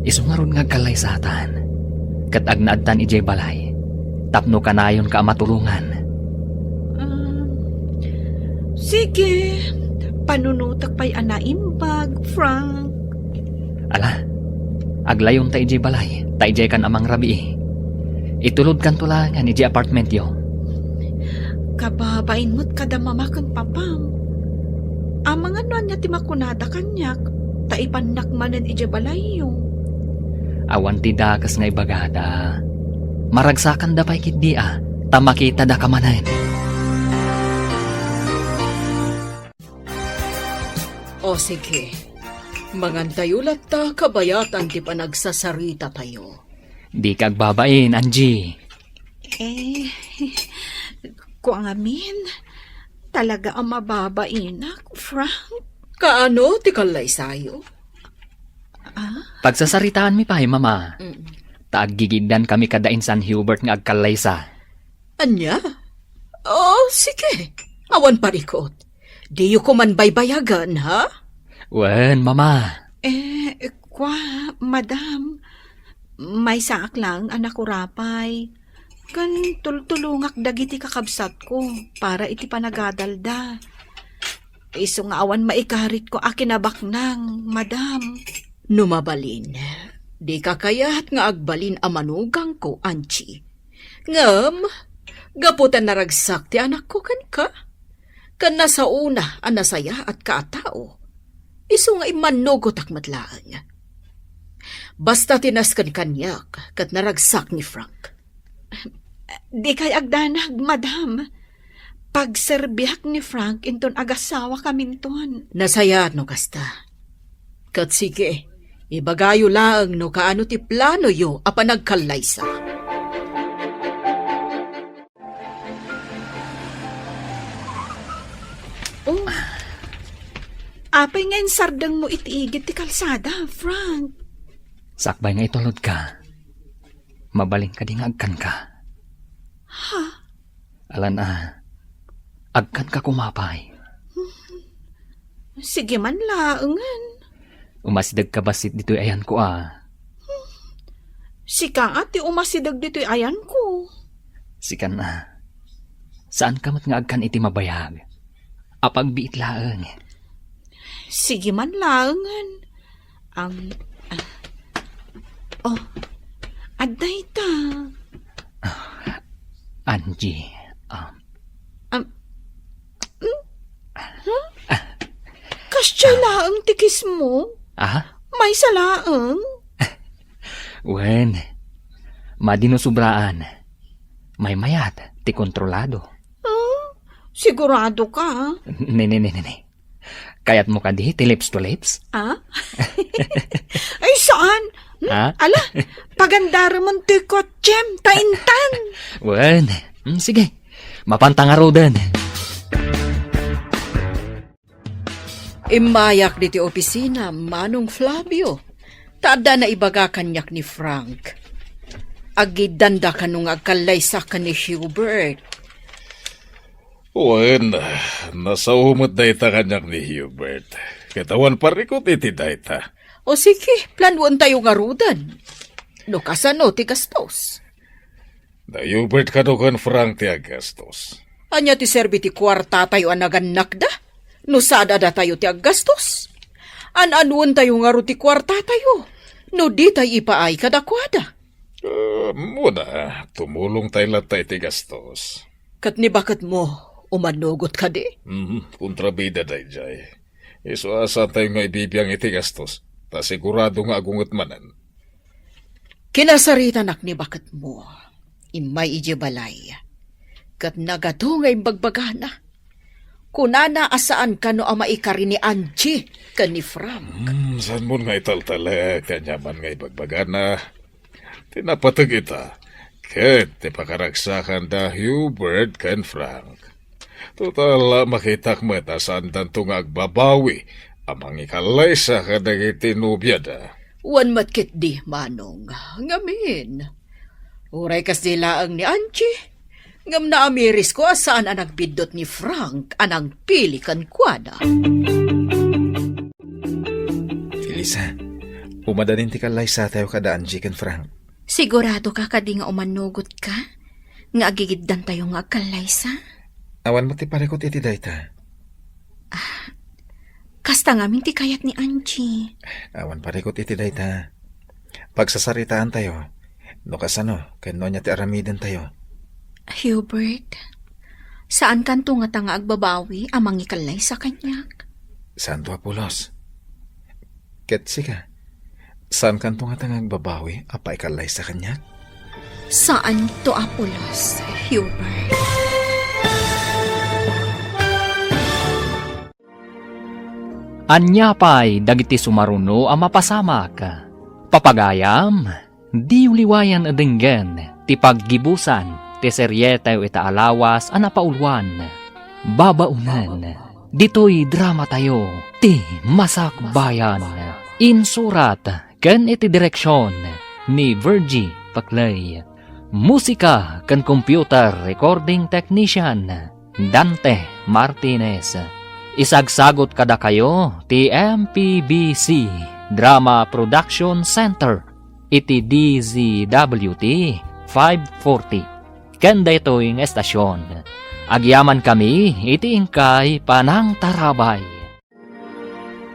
Isungaron nga agkalay satan. Kat agnaadtan ijay balay. Tapno kanayon ka matulungan. Sige, panunutak pa'y anaimbag, Frank. Ala, aglayon ta ijay balay. Ta ijay kan amang rabi. Itulod kan tulangan ijay apartment yo. Kababain mo't kada mamakang papam. Amang ano niya ti makunada kanyak, taipanak manan ijay balay yo. Awan ti dakas nga ibagada. Maragsakan da pa'y kiddi tamakita da kamanan. O sige, mangantayulat ta kabayatan ti panagsasarita tayo. Di kagbabain, Angie. ko ang amin. Talaga ang mababainak, Frank. Kaano ti kalay sayo? Pagsasaritaan mi pa, mama. Taaggigidan kami kada in San Hubert nga agkalaysa. Anya? Oh, sige. Awan parikot. Di yu ko man baybayagan, ha? Wen, mama. Madam, may saak lang anak ko rapay. Kan tultulungak dagiti kakabsat ko para iti panagadalda. Iso nga awan maikarit ko akinabak nang, madam. Numabalin. Di ka kayat nga agbalin amanugang ko, Anchi. Ngam, gaputan naragsak ti anak ko kan ka. Kan nasa una, anasaya at kaatao. Iso nga imanugot akmatlaan. Basta tinaskan kanyak, kat naragsak ni Frank. Di kay agdanag, madam. Pagserbiak ni Frank, inton agasawa kaminton. Nasaya no kasta. Kat sige, ibagayo lang no kaano ti plano yo apa nagkalaysa. Oh, apay ngayon sardang mo itiigit ti kalsada, Frank. Sakbay nga itulod ka. Mabaling ka di nga agkan ka. Ha? Alan agkan ka kumapay. Sige man laangan. Umasidag ka basit dito'y ayan ko Sika ati umasidag dito'y ayan ko. Sikan saan ka mat nga agkan iti mabayag? Apag biit laang. Sige man laangan. Aday ta. Angie, Kasya laang tikis mo? May salaang? Wen, madinusubraan. May mayat, ti kontrolado. Sigurado ka? Ne. Kayat mo ka di, ti lips to lips? Ay, saan? Ala, pagandara mong ti kotsem, taintan. Wen, sige, mapantangaro din. Imayak di ti opisina, Manong Flavio. Tada na ibaga kanyak ni Frank. Agidanda ka nung agkalaysa ka ni Hubert. Wen, nasahumot dayta kanyak ni Hubert. Katawan parikot iti dayta. O sige, planuan tayo nga rudan. No kasano ti gastos. Da Hubert kanukan Frank ti agastos. Anya ti serbi ti kwarta tayo anaganak da? No sada da tayo ti agastos. Anuan tayo nga ro ti kwarta tayo. No di tayo ipaay kadakwada. Muna, tumulong tayo latay ti gastos. Kat ni bakit mo umanugot ka di? Kontrabida day jay. Iso asa tayo nga ibibiyang iti gastos. Ta sigurado nga agungot manan. Kinasarita nak ni bakit mo. Imay ije balay. Kat nagado nga imbagbagana. Kunana asaan ka no ama ikari ni Angie ka ni Frank. Saan mo nga italtala kanyaman nga ibagbagana. Tinapatag ita. Ket ti pakaragsakan da Hubert ken Frank. Total makitak mata saan danto nga agbabawi. Amang ikalaysa ka dagiti nubya da. Wan matkit di, Manong. Ngamin. Uray kas dilaang ni Angie. Ngam na amiris ko asaan ang nagbidot ni Frank anang pili kan kwada. Felisa, umadanin ti kalaysa tayo kada Angie ken Frank. Sigurado ka kadi nga umanugot ka? Nga agigiddan tayo nga agkalaysa? Awan mo ti parikot iti dayta. Kasta ngamin ti kayat ni Angie. Awan parikot iti dayta. Pagsasaritaan tayo, no kasano, kano niya ti aramiden tayo. Hubert, saan kanto nga tanga agbabawi amang ikalay sa kanyak? Santo Apulos. Ketsika, saan kanto nga tanga agbabawi apa ikalay sa kanyak? Saan to Apulos, Hubert? Anyapay dagiti sumaruno ang mapasamak. Papagayam, di uliwayan adenggen ti paggibusan ti serye tayo itaalawas a napaulwan. Babaunan, ditoy drama tayo, ti Masakbayan. Insurat, ken iti direksyon ni Virgie Paclay. Musika ken computer recording technician Dante Martinez. Isagsagot kada kayo ti MPBC Drama Production Center iti DZWT 540. Kanda ito'y estasyon. Agyaman kami iti ingkay Panang Tarabay.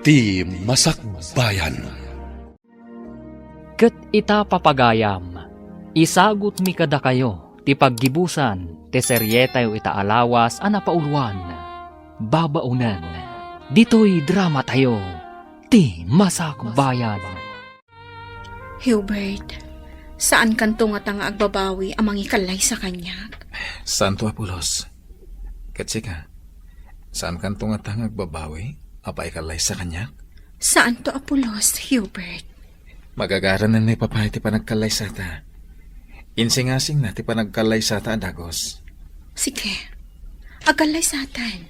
Ti Masakbayan. Ket ita papagayam, isagot mi kada kayo ti paggibusan ti serye tayo itaalawas a napaulwan. Babaunan, dito'y drama tayo, ti Masakbayan. Hubert, saan kanto nga tanga agbabawi amang ikalay sa kanya? Santo Apolos. Katsika, saan kan nga tangag babawi? Apa ikalay sa kanya? Saan to Apolos, Hubert? Magagaran na ni papay ti panagkalay sa ta. Insing-asing na ti panagkalay sa ta, Dagos. Sige, agalay sa atan.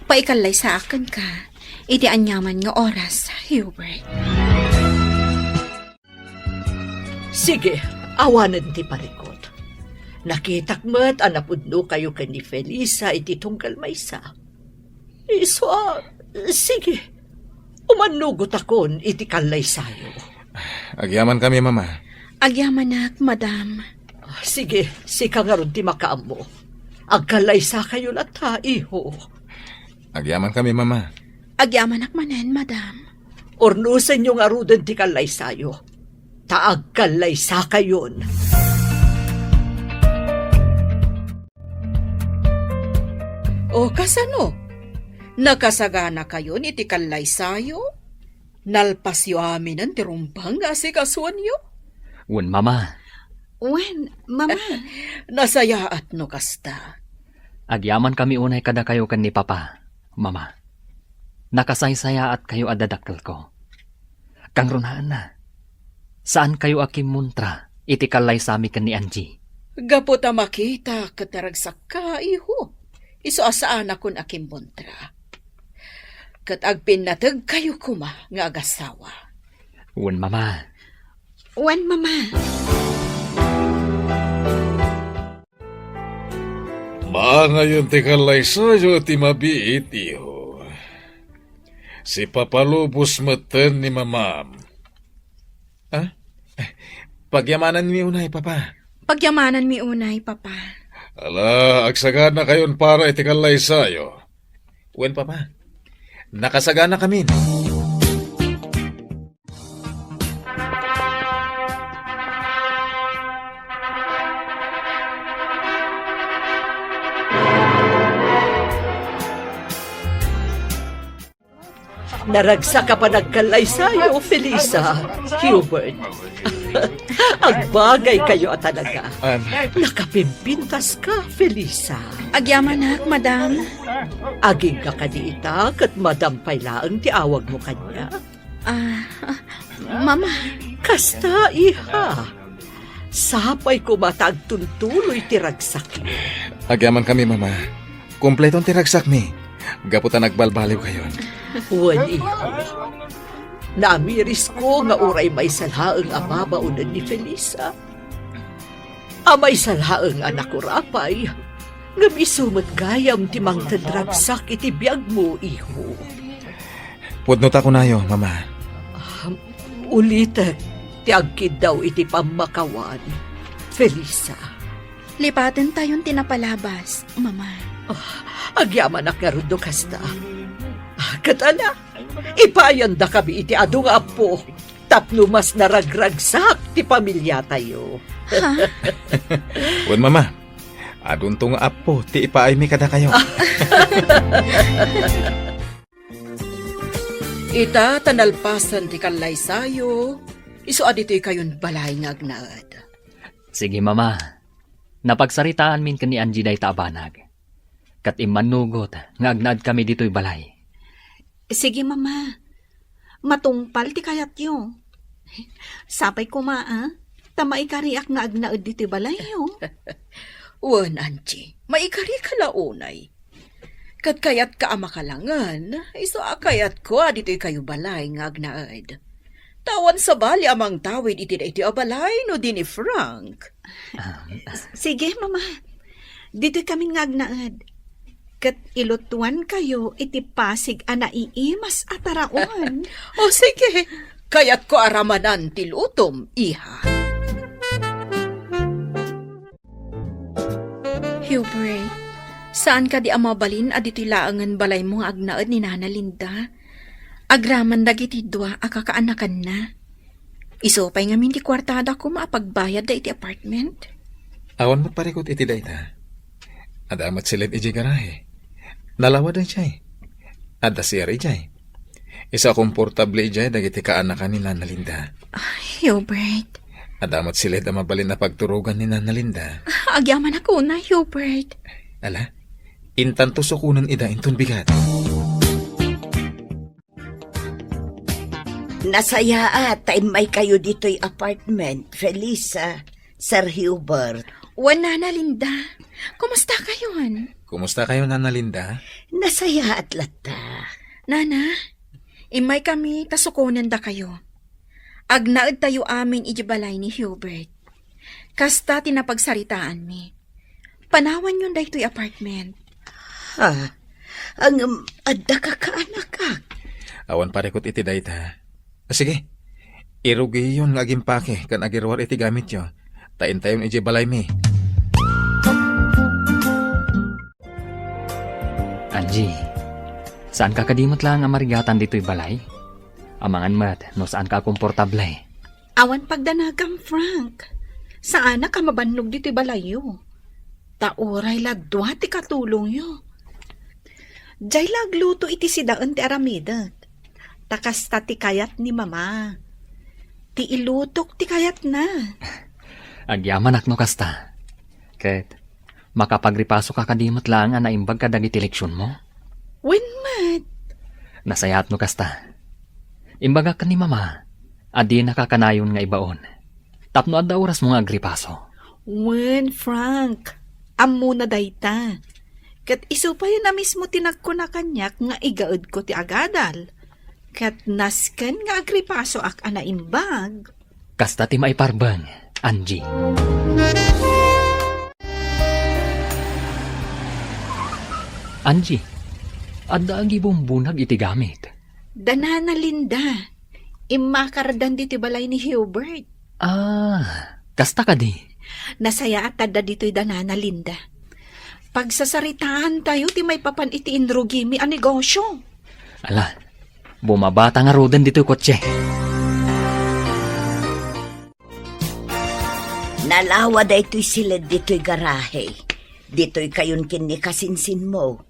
Paikalay sa akin ka, iti anyaman nga oras, Hubert. Sige, awanan ti parikot. Nakitak mo't anapudno kayo ni Felisa iti tunggal maysa. Sige, umanugot akon iti kalay sayo. Agyaman kami, Mama. Agyamanak, madam. Sige, sika nga ron ti makaamo. Agkalay sa kayo lata, iho. Agyaman kami, Mama. Agyamanak manen, madam. Ornusan yung arudan ti kalay sayo. Taag kalay sa kayon. O kasano? Nakasagana kayo ni ti kalay sayo? Nalpasyo amin ang tirumpang asikasuan yo? Wen mama, Wen, mama. Nasayaat no kasta. agyaman kami unay kada kayo kan ni Papa. Mama, nakasaysaya at kayo adadakkel ko. Kang runaan na, saan kayo akim muntra iti kalay sami kan ni Angie? Gaputa makita kataragsak ka, iho. Iso asaan akon akim montra. Kat agpinatag kayo kuma nga agasawa. Wen mama, Wen, mama. Ngayon ti kalay sayo ti mabiit, iho. Si papalubos meten ni mamam. Pagyamanan mi unay, Papa. Pagyamanan mi unay, Papa. Ala, agsagana kayon para iti kalay sayo. Wen, Papa. Nakasagana kami. Naragsa ka pa nagkalay sayo, Felisa, Hubert. Agbagay kayo at talaga. Nakapimpintas ka, Felisa. Agyamanak, madam. Aging ka kaniita kat madampay laang ti awag mo kanya. Mama. Kasta, iha. Sapay ko matagtuntuloy ti ragsak. Agyaman kami, Mama. Kumpletong tiragsak mi. Gaputan nagbalbaliw kayon. Wan, iho. Namiris ko nga uray may salhaang amabaunan ni Felisa. Amay salhaang anak ko rapay. Nga misumat gayam ti mang tadragsak iti biyag mo, iho. Pudnot ako nayo, Mama. Ulitek, ti agkid daw iti pamakawan. Felisa. Lipatin tayon tinapalabas, mama. Agyaman ak nga rundo kasta. Katala, ipayanda kami iti adu nga apo. Tapno mas naragragsak ti pamilya tayo. Wen, Mama. Adun tong apo, ti ipaay mi kada kayo. Ita tanalpasan ti kalay sayo. Iso adito'y kayon balay nga agnaad. sige mama. Napagsaritaan min kan ni Angie day taabanag. Kat imanugot nga agnad kami dito'y balay. Sige, mama. Matungpal ti kayat yo. Sapay ko maa. Tamay kariak nga agnaad dito'y balay yo. Wan, Angie, maikari ka launay. Kat kayat ka makalangan, iso akayat ko dito'y kayo balay nga agnaad. Tawan sa bali amang tawid iti abalay no din ni Frank. Sige, mama. Dito kami ngagnaad. Kat ilutuan kayo iti pasig ana iimas ataraon. O sige, kayat ko aramanan tilutom, iha. Hubert, saan ka di amabalin a dito'y laangan balay mo nga agnaad ni Nana Linda? Agraman dagiti dua akakaanakan na. Isopay nga minti kwartada ko maapagbayad da iti apartment. Awan magparikot iti dayta. Adamat silid iti garahe. Nalawad ang siya'y. Ada siya rin siya'y. Isa komportable ijay dagiti kaanakan ni Nana Linda. Hubert, Adamat silid ang mabalin na pagturugan ni Nana Linda. agyaman ako na, Hubert. Ala, intanto sukunan ida inton bigat. Nasaya time may kayo dito'y apartment, Felisa, Sir Hubert. Nana Linda, kumusta kayon? Kumusta kayo, Nana Linda? Nasaya at lata. Nana, imay kami tasukunan da kayo. Agnaad tayo amin ijibalay ni Hubert. Kasta tinapagsaritaan mi. Panawan yun dahito'y apartment. Ha? Ang adda ka kaanak ka. Awan parikot iti dayta. Sige, irugi yun laging pake kan agirwar iti gamit yo. Tain tayon iti balay mi. Angie, saan ka kadimot lang ang marigatan dito'y balay? Amangan mat, no saan ka komportable? Awan pagdanagam, Frank. Saan ka mabannog dito'y balayo? Tauray lagdwa ti katulong yo. Jay lagluto iti sidaan ti aramidat. Takas ta ti kayat ni mama. Ti ilutok ti kayat na. Agyaman akno kasta. Ket, makapagripaso ka kadimot lang ang naimbag ka dagiti leksyon mo? Winmat. Nasayat no kasta. Imbaga ka ni mama, adi nakakanayon nga ibaon. Tapno adda oras mo nga agripaso. Wen, Frank. Ammo na dayta. Kat iso pa yun na mismo tinagko na kanyak nga igaod ko ti agadal. Kat nasken nga agripaso ak anaimbag. Kasta ti maiparbang, Angie. Angie, adda ang gibumbunag iti gamit. Danana Linda. Imakaradan dito balay ni Hubert. Kasta ka di. Nasaya at tada dito'y Danana Linda. Pagsasaritaan tayo, ti may papan iti inrugimi ang negosyo. Ala, bumabata nga roden dito'y kotse. Nalawa da ito'y silid dito'y garahe. Dito'y kayon kini kasinsin mo.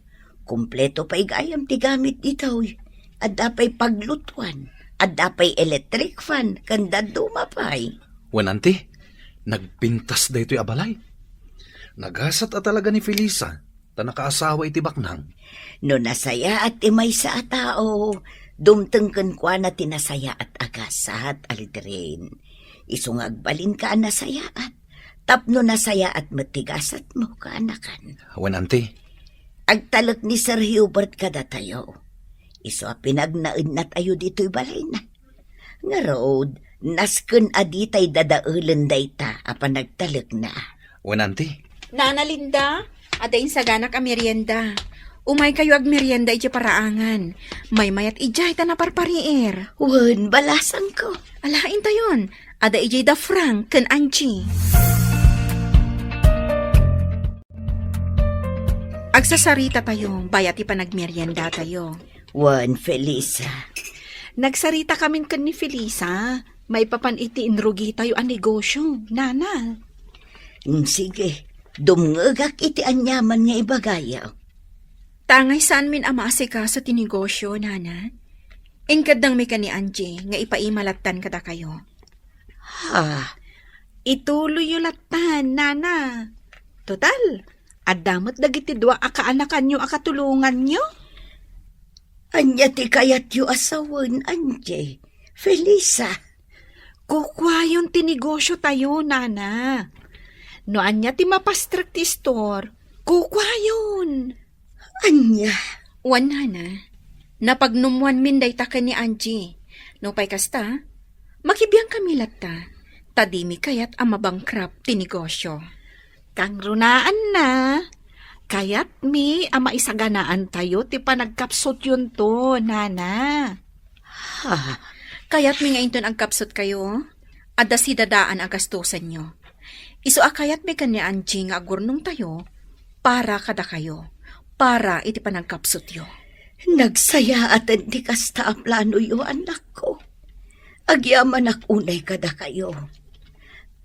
Kumpleto pa'y gayam ti gamit dito'y. Adda pa'y paglutuan. Adda pa'y electric fan. Kanda dumapay. Wananti, nagpintas da ito'y abalay. Nagasat at talaga ni Felisa, ta nakaasawa iti baknang. No nasaya at imay sa tao, dumtengken kwa na tinasaya at agasat alidrin. Isungagbalin ka nasaya at tapno nasaya at matigasat mo kaanakan. Wananti, Agtalak ni Sir Hubert kada tayo. Iso pinagnaid na tayo dito'y balay na. Nga road, nasken aditay dadaulen dayta apan nagtalak na. wananti. Nana Linda, adain sagana ka merienda. Umay kayo ag merienda iti paraangan. May mayat ijay ta na parparier. Wen, balasan ko. Alain tayon, ada ijay da Frank ken Angie. Agsasarita tayo, bayat ipanagmerienda tayo. Wen, Felisa. Nagsarita kami kan ni Felisa. May papan iti inrugi tayo ang negosyo, Nana. Sige, dumngagak iti anyaman nga ibagayaw. Tangay saan min amasika sa tinegosyo, Nana? Inkadang may ka ni Angie, nga ipaimalatan kada kayo. Ha? Ituloy yung latan, Nana. Total, adamot dagiti dua akaanakan nyo akatulungan nyo. Anya ti kayat yu asawan, Anje. Felisa. Kukwa yung tinegosyo tayo, Nana. No anya ti mapastrak ti store, kukwayon. Anya, Wan na. Napagnumuan min day ta ni Angie. No pay kasta, makibiyang kami latta. Tadimi kayat ang mabangkrap ti negosyo. Kang runaan na. Kayat mi ama isaganaan tayo ti panagkapsot yun to, nana. ha, Kayat mi ngayon ang kapsot kayo, ada si dadaan ang gastusan nyo. Iso akayat mi kanya Angie nga agurnong tayo, para kada kayo, para iti panagkapsot yo. nagsaya at hindi kasta ang plano yo, anak ko. Agyaman unay kada kayo.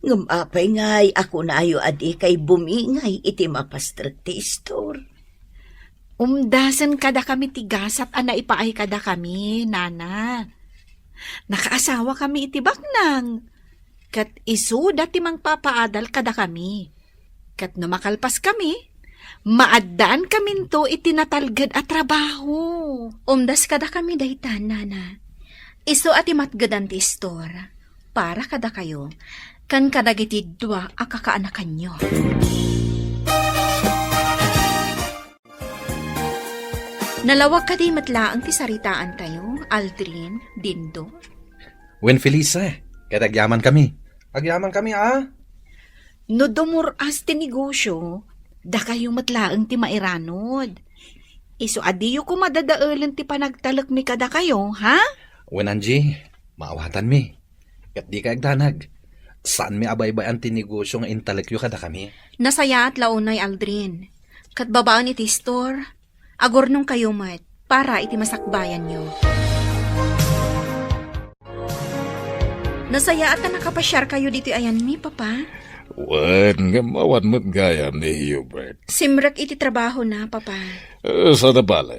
Ngumapay ngay, ako na ayo adi kay bumingay iti mapastrak ti store. Umdasan kada kami tigasat ana ipaay kada kami, nana. Nakaasawa kami iti baknang. Kat isu dati mang papaadal kada kami. Kat no makalpas kami, maadaan kami to itinatalgad at trabaho. Umdas kada kami dahitan, nana. Iso ati matgadan ti store, para kada kayo, kan kadagiti dua akakaanakan nyo. Nalawag ka di matlaang ti saritaan tayo, Aldrin, Dindo. Wen Felisa, kadagyaman kami. Agyaman kami, No dumuras ti negosyo, da kayo matlaang ti mairanod. Iso adiyo ko madadaalan ti panagtalak mi kada kayo, ha? Wen Angie, maawatan mi. Kat di ka agdanag. Saan mi abay-bayan ti negosyo nga intalekyo kada kami? Nasaya at launay, Aldrin. Kat babaan iti store, agornong kayo mat, para iti masakbayan nyo. Nasaya at na nakapasyar kayo dito ayan mi, papa. Wan, nga mawan mo't gayam ni Hubert. Simrak iti trabaho na, papa. Sa nabala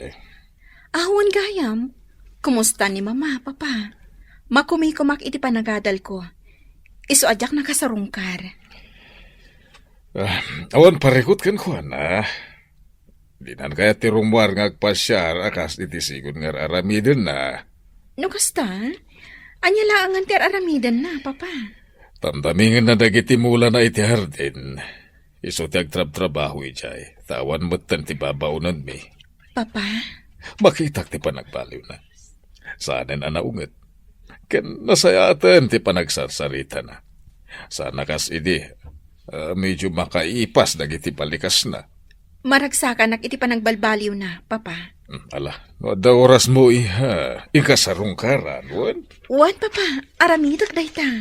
Ahwan gayam. Kumusta ni mama, papa? Makumikumak iti panagadal ko. Iso adyak nakasarungkar. Awan parekot kan ko na. Di nan kaya tirumwar nga agpasyar akas iti sigon nga aramidin na. No kasta? Anya laangan ti aramidan na, papa. Tamtamingin na dagiti mula na iti hardin. Iso ti agtrab-trabaho ijay. Tawan mo't tan ti babaunan mi. Papa? Makitak ti panagbaliw na. Saanen anaunget. Ken nasayatan ti panagsarsarita na. Sana kas idi, medyo makaipas dagiti palikas na. Maragsakan iti panagbalbaliw na, papa. Ala, no da oras mo iha, ikasarungkaran, wan? Wan, papa. Aramidak dayta.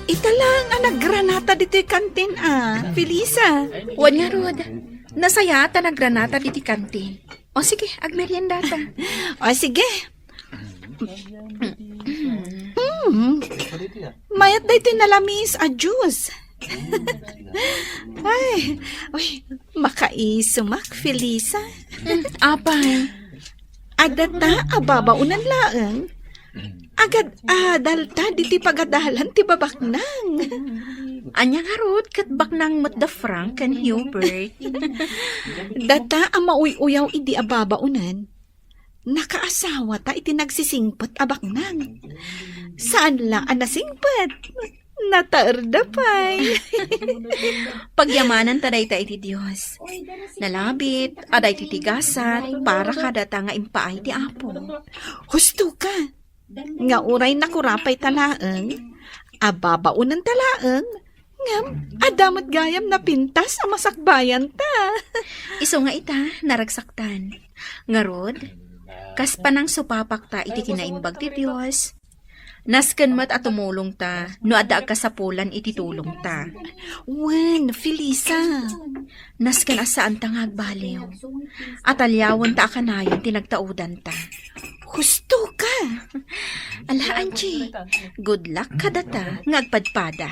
Italang ang naggranata dito kantin, Felisa. Wan nga, Rod. Nasaya at naggranata diti kantin. O sige, agmerienda ta. O sige. Mayat day tinalamis a juice. Ay, makaisumak, Felisa. Apay. Adata ababaunan laeng. Agad adalta diti pagadalan ti babaknang. Anya nga, Rod, kat baknang mat da Frank and Hubert. Data ang mauy-uyaw idi ababaunan. Nakaasawa ta iti nagsisingpot abaknang. Saan lang ang nasingpot? Nataerdapay. Pagyamanan taday ta iti Diyos. Nalabit, aday titigasat, para kadata nga impaay ti Apo. Husto ka. Nga uray nakurapay talaeng. Ababaunan talaeng. Ngam, adamot gayam na pintas ang masakbayan ta. Iso nga ita, naragsaktan. Nga, Rod, kas panang supapak ta iti kinaimbag ti Diyos. Nasken mat at tumulong ta, no ada kasapulan iti tulong ta. Wen, Felisa. Nasken asaan ta nga agbaliw. At alyawan ta akanayon tinagtaudan ta. Husto ka. Ala, Angie, good luck kadata nga agpadpada.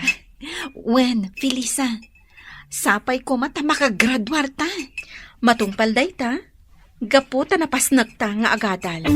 Wen, Felisa. Sapay ko mata makagraduar ta. Matungpal day ta, gapu ta napasnag ta nga agadal.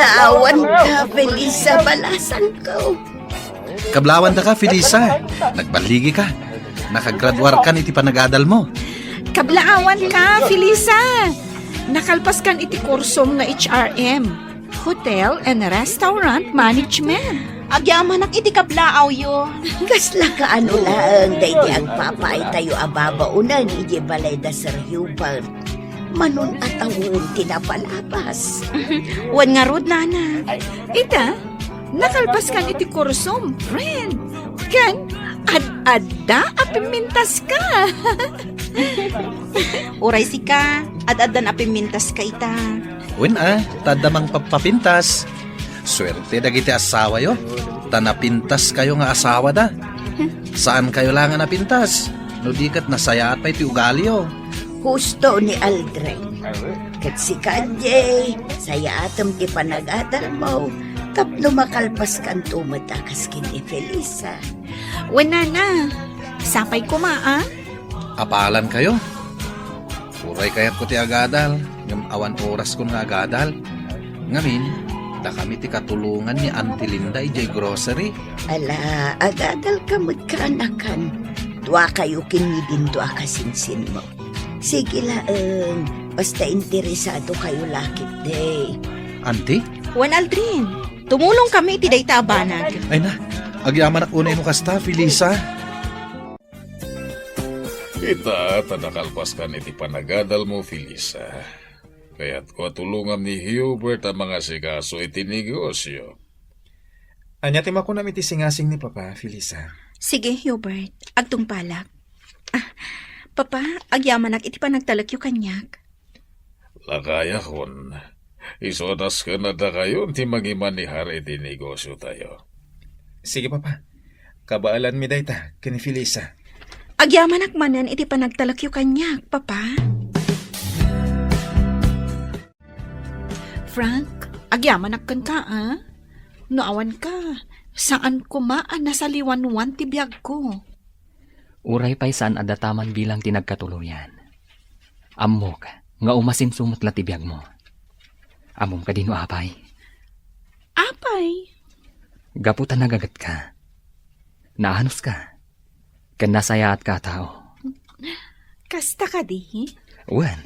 Kablaawan ka, Felisa, balasan ko. Kablawan da ka, Felisa. Nagbaligi ka. Nakagradwar ka iti panagadal mo. Kablaawan ka, Felisa. Nakalpas kan iti kursom nga HRM, Hotel and Restaurant Management. Agyaman iti kablaaw yo. Kasla ka ano lang, dahi agpapay tayo ababaunan, iji balay da Sir Hubert. Manon atawon tinapalabas. Wan nga rod, nana. Ita, nakalpas kan iti kursom, friend. Kan, ad-adda apimintas ka. Uray si ka, ad-adan apimintas ka ita. Wen tadamang papapintas. Swerte dagiti asawa yo. Tanapintas kayo nga asawa da. Saan kayo lang nga napintas? No di kat nasaya at pa iti ugali yo. Husto ni Aldrin. Kat si Kanye, saya atom ti panagadal mo. Tapno makalpas kan tumatakas kini Felisa. Wen nana, sapay ko maa. Apalan kayo. Uray kayat ko ti agadal. Ngam awan oras ko nga agadal. Ngamin, da kami ti katulungan ni Auntie Linda ijay grocery. Ala, agadal ka magkanakan. Dua kayo kinidin dua kasinsin mo. Sige laeng, basta interesado kayo lakit day. Auntie? Wan Aldrin, tumulong kami iti dayta abanag. Ay na, agyaman ak unay mo kasta, Felisa. Ita, tanakalpas ka iti panagadal mo, Felisa. Kaya't ko tulungan ni Hubert ang mga sigaso iti negosyo. Anya tim ako namin iti singasing ni Papa, Felisa. Sige, Hubert, agtungpalak. Papa, agyamanak iti panagtalak yu kanyak. Lakaya kon. Isodas ka na da kayo ti magimanihar iti negosyo tayo. Sige, Papa. Kabaalan mi dayta, kini Felisa. Agyamanak manan iti panagtalak yu kanyak, Papa. Frank, agyamanak kan ka, Naawan ka. Saan kumaan nasa liwanwan ti biyag ko? Uray pa'y saan adataman bilang tinagkatuluyan. Amok, nga umasimsumot latibiyag mo. Amom ka din o apay. Apay? Gaputan nagagat ka. Naanos ka. Kan nasaya at katao. Kasta ka di? Wan,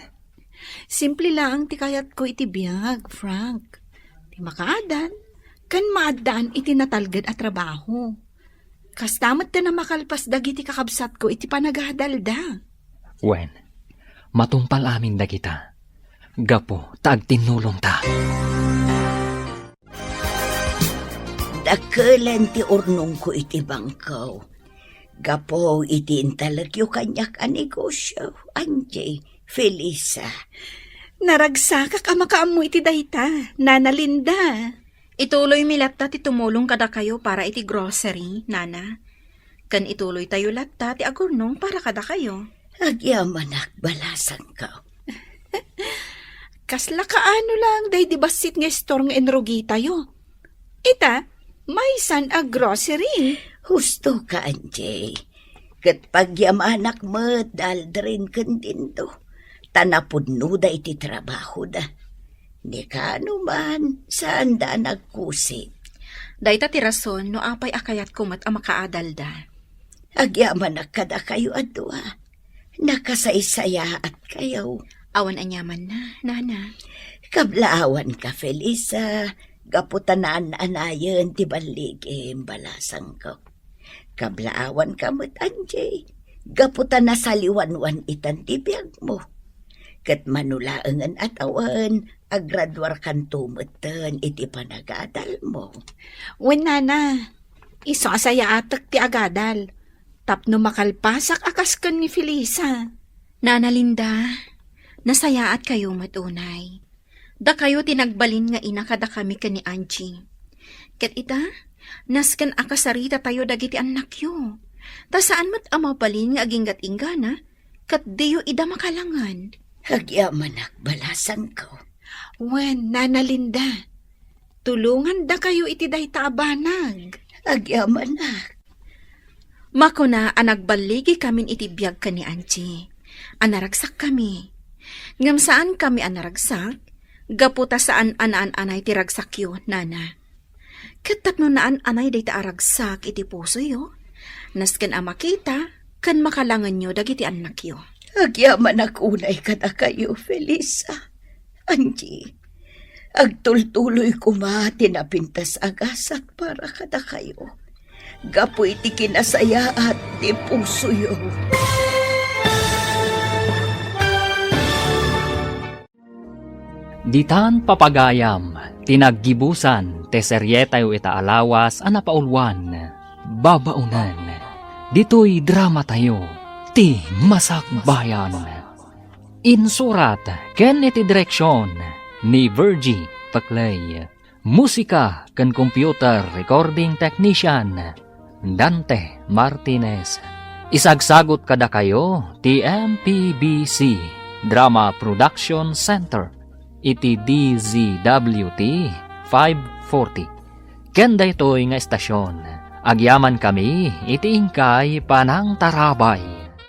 Simple lang ti kayat ko iti biyag, Frank. Ti makaadan, kan maadaan iti natalgad at trabaho. Kastamat na makalpas dagiti kakabsat ko iti panagadalda. wan, matumpal amin da kita. Gapo, taag tinulong ta. Dakelan ti urnong ko iti bangkaw. Gapo iti intalagyo kanyak a negosyo. Anjay, Felisa. Naragsakak ama kaamu iti dayta, Nana Linda. Ituloy mi latta ti tumulong kada kayo para iti grocery, Nana. Kan ituloy tayo latta ti agurnong para kada kayo. Agyamanak balasan ka. Kasla kaano lang day di basit nga store nga enrogi tayo. Ita, may san a grocery. Husto ka, Anjay. Kat pagyamanak mo, daldrin kan din to. Tanapudno da iti trabaho da. Ni kano man, saan da nagkusit. Dayta ti rason no apay akayat kumat a makaadalda. Agyamanak kada kayo adwa. Nakasaysaya at kayo. Awan anyaman na, Nana. Kablaawan ka, Felisa. Gaputanaan anayon ti baligim balasang ko. Kablaawan ka mo't Anjay. Gaputan na saliwanwan itan ti biyag mo. Kat manulaangan at awan, agradwar kan tumutan iti panagadal mo. Wen Nana, isasaya atak ti agadal. Tapno makalpasak akas kan ni Felisa. Nana Linda, nasayaat kayo matunay. Da kayo tinagbalin nga ina kada kami ka ni Angie. Kat ita, nasken akasarita tayo dagiti anak yo. Ta saan mat amabalin nga aginggat ingana, kat diyo ida makalangan. Agyamanak balasan ko. Wen, Nana Linda, tulungan da kayo iti dayta abanag. Agyamanak. Mako na anagbaligi kamin iti biyag ka ni Angie. Anaragsak kami. Ngam saan kami anaragsak? Gaputa saan anay ti ragsakyo, nana. Katapno naan anay day ta aragsak iti puso yo. Nasken a makita, kan makalangan nyo dagiti anak yo. Agyaman akunay kada kayo, Felisa. Angie, agtultuloy kumati na pintas agasat para kada kayo. Gapo iti kinasaya at ti puso yo. Ditan papagayam, tinaggibusan, te seryetayo ita alawas, anapaulwan, babaunan. Dito'y drama tayo, ti Masakbayan. Insurat, ken iti direksyon, ni Virgie Paclay. Musika, ken computer recording technician, Dante Martinez. Isagsagot kada kayo, ti MPBC, Drama Production Center. Iti DZWT 540. Kenda ito'y nga estasyon. Agyaman kami, iti ingkay panang tarabay.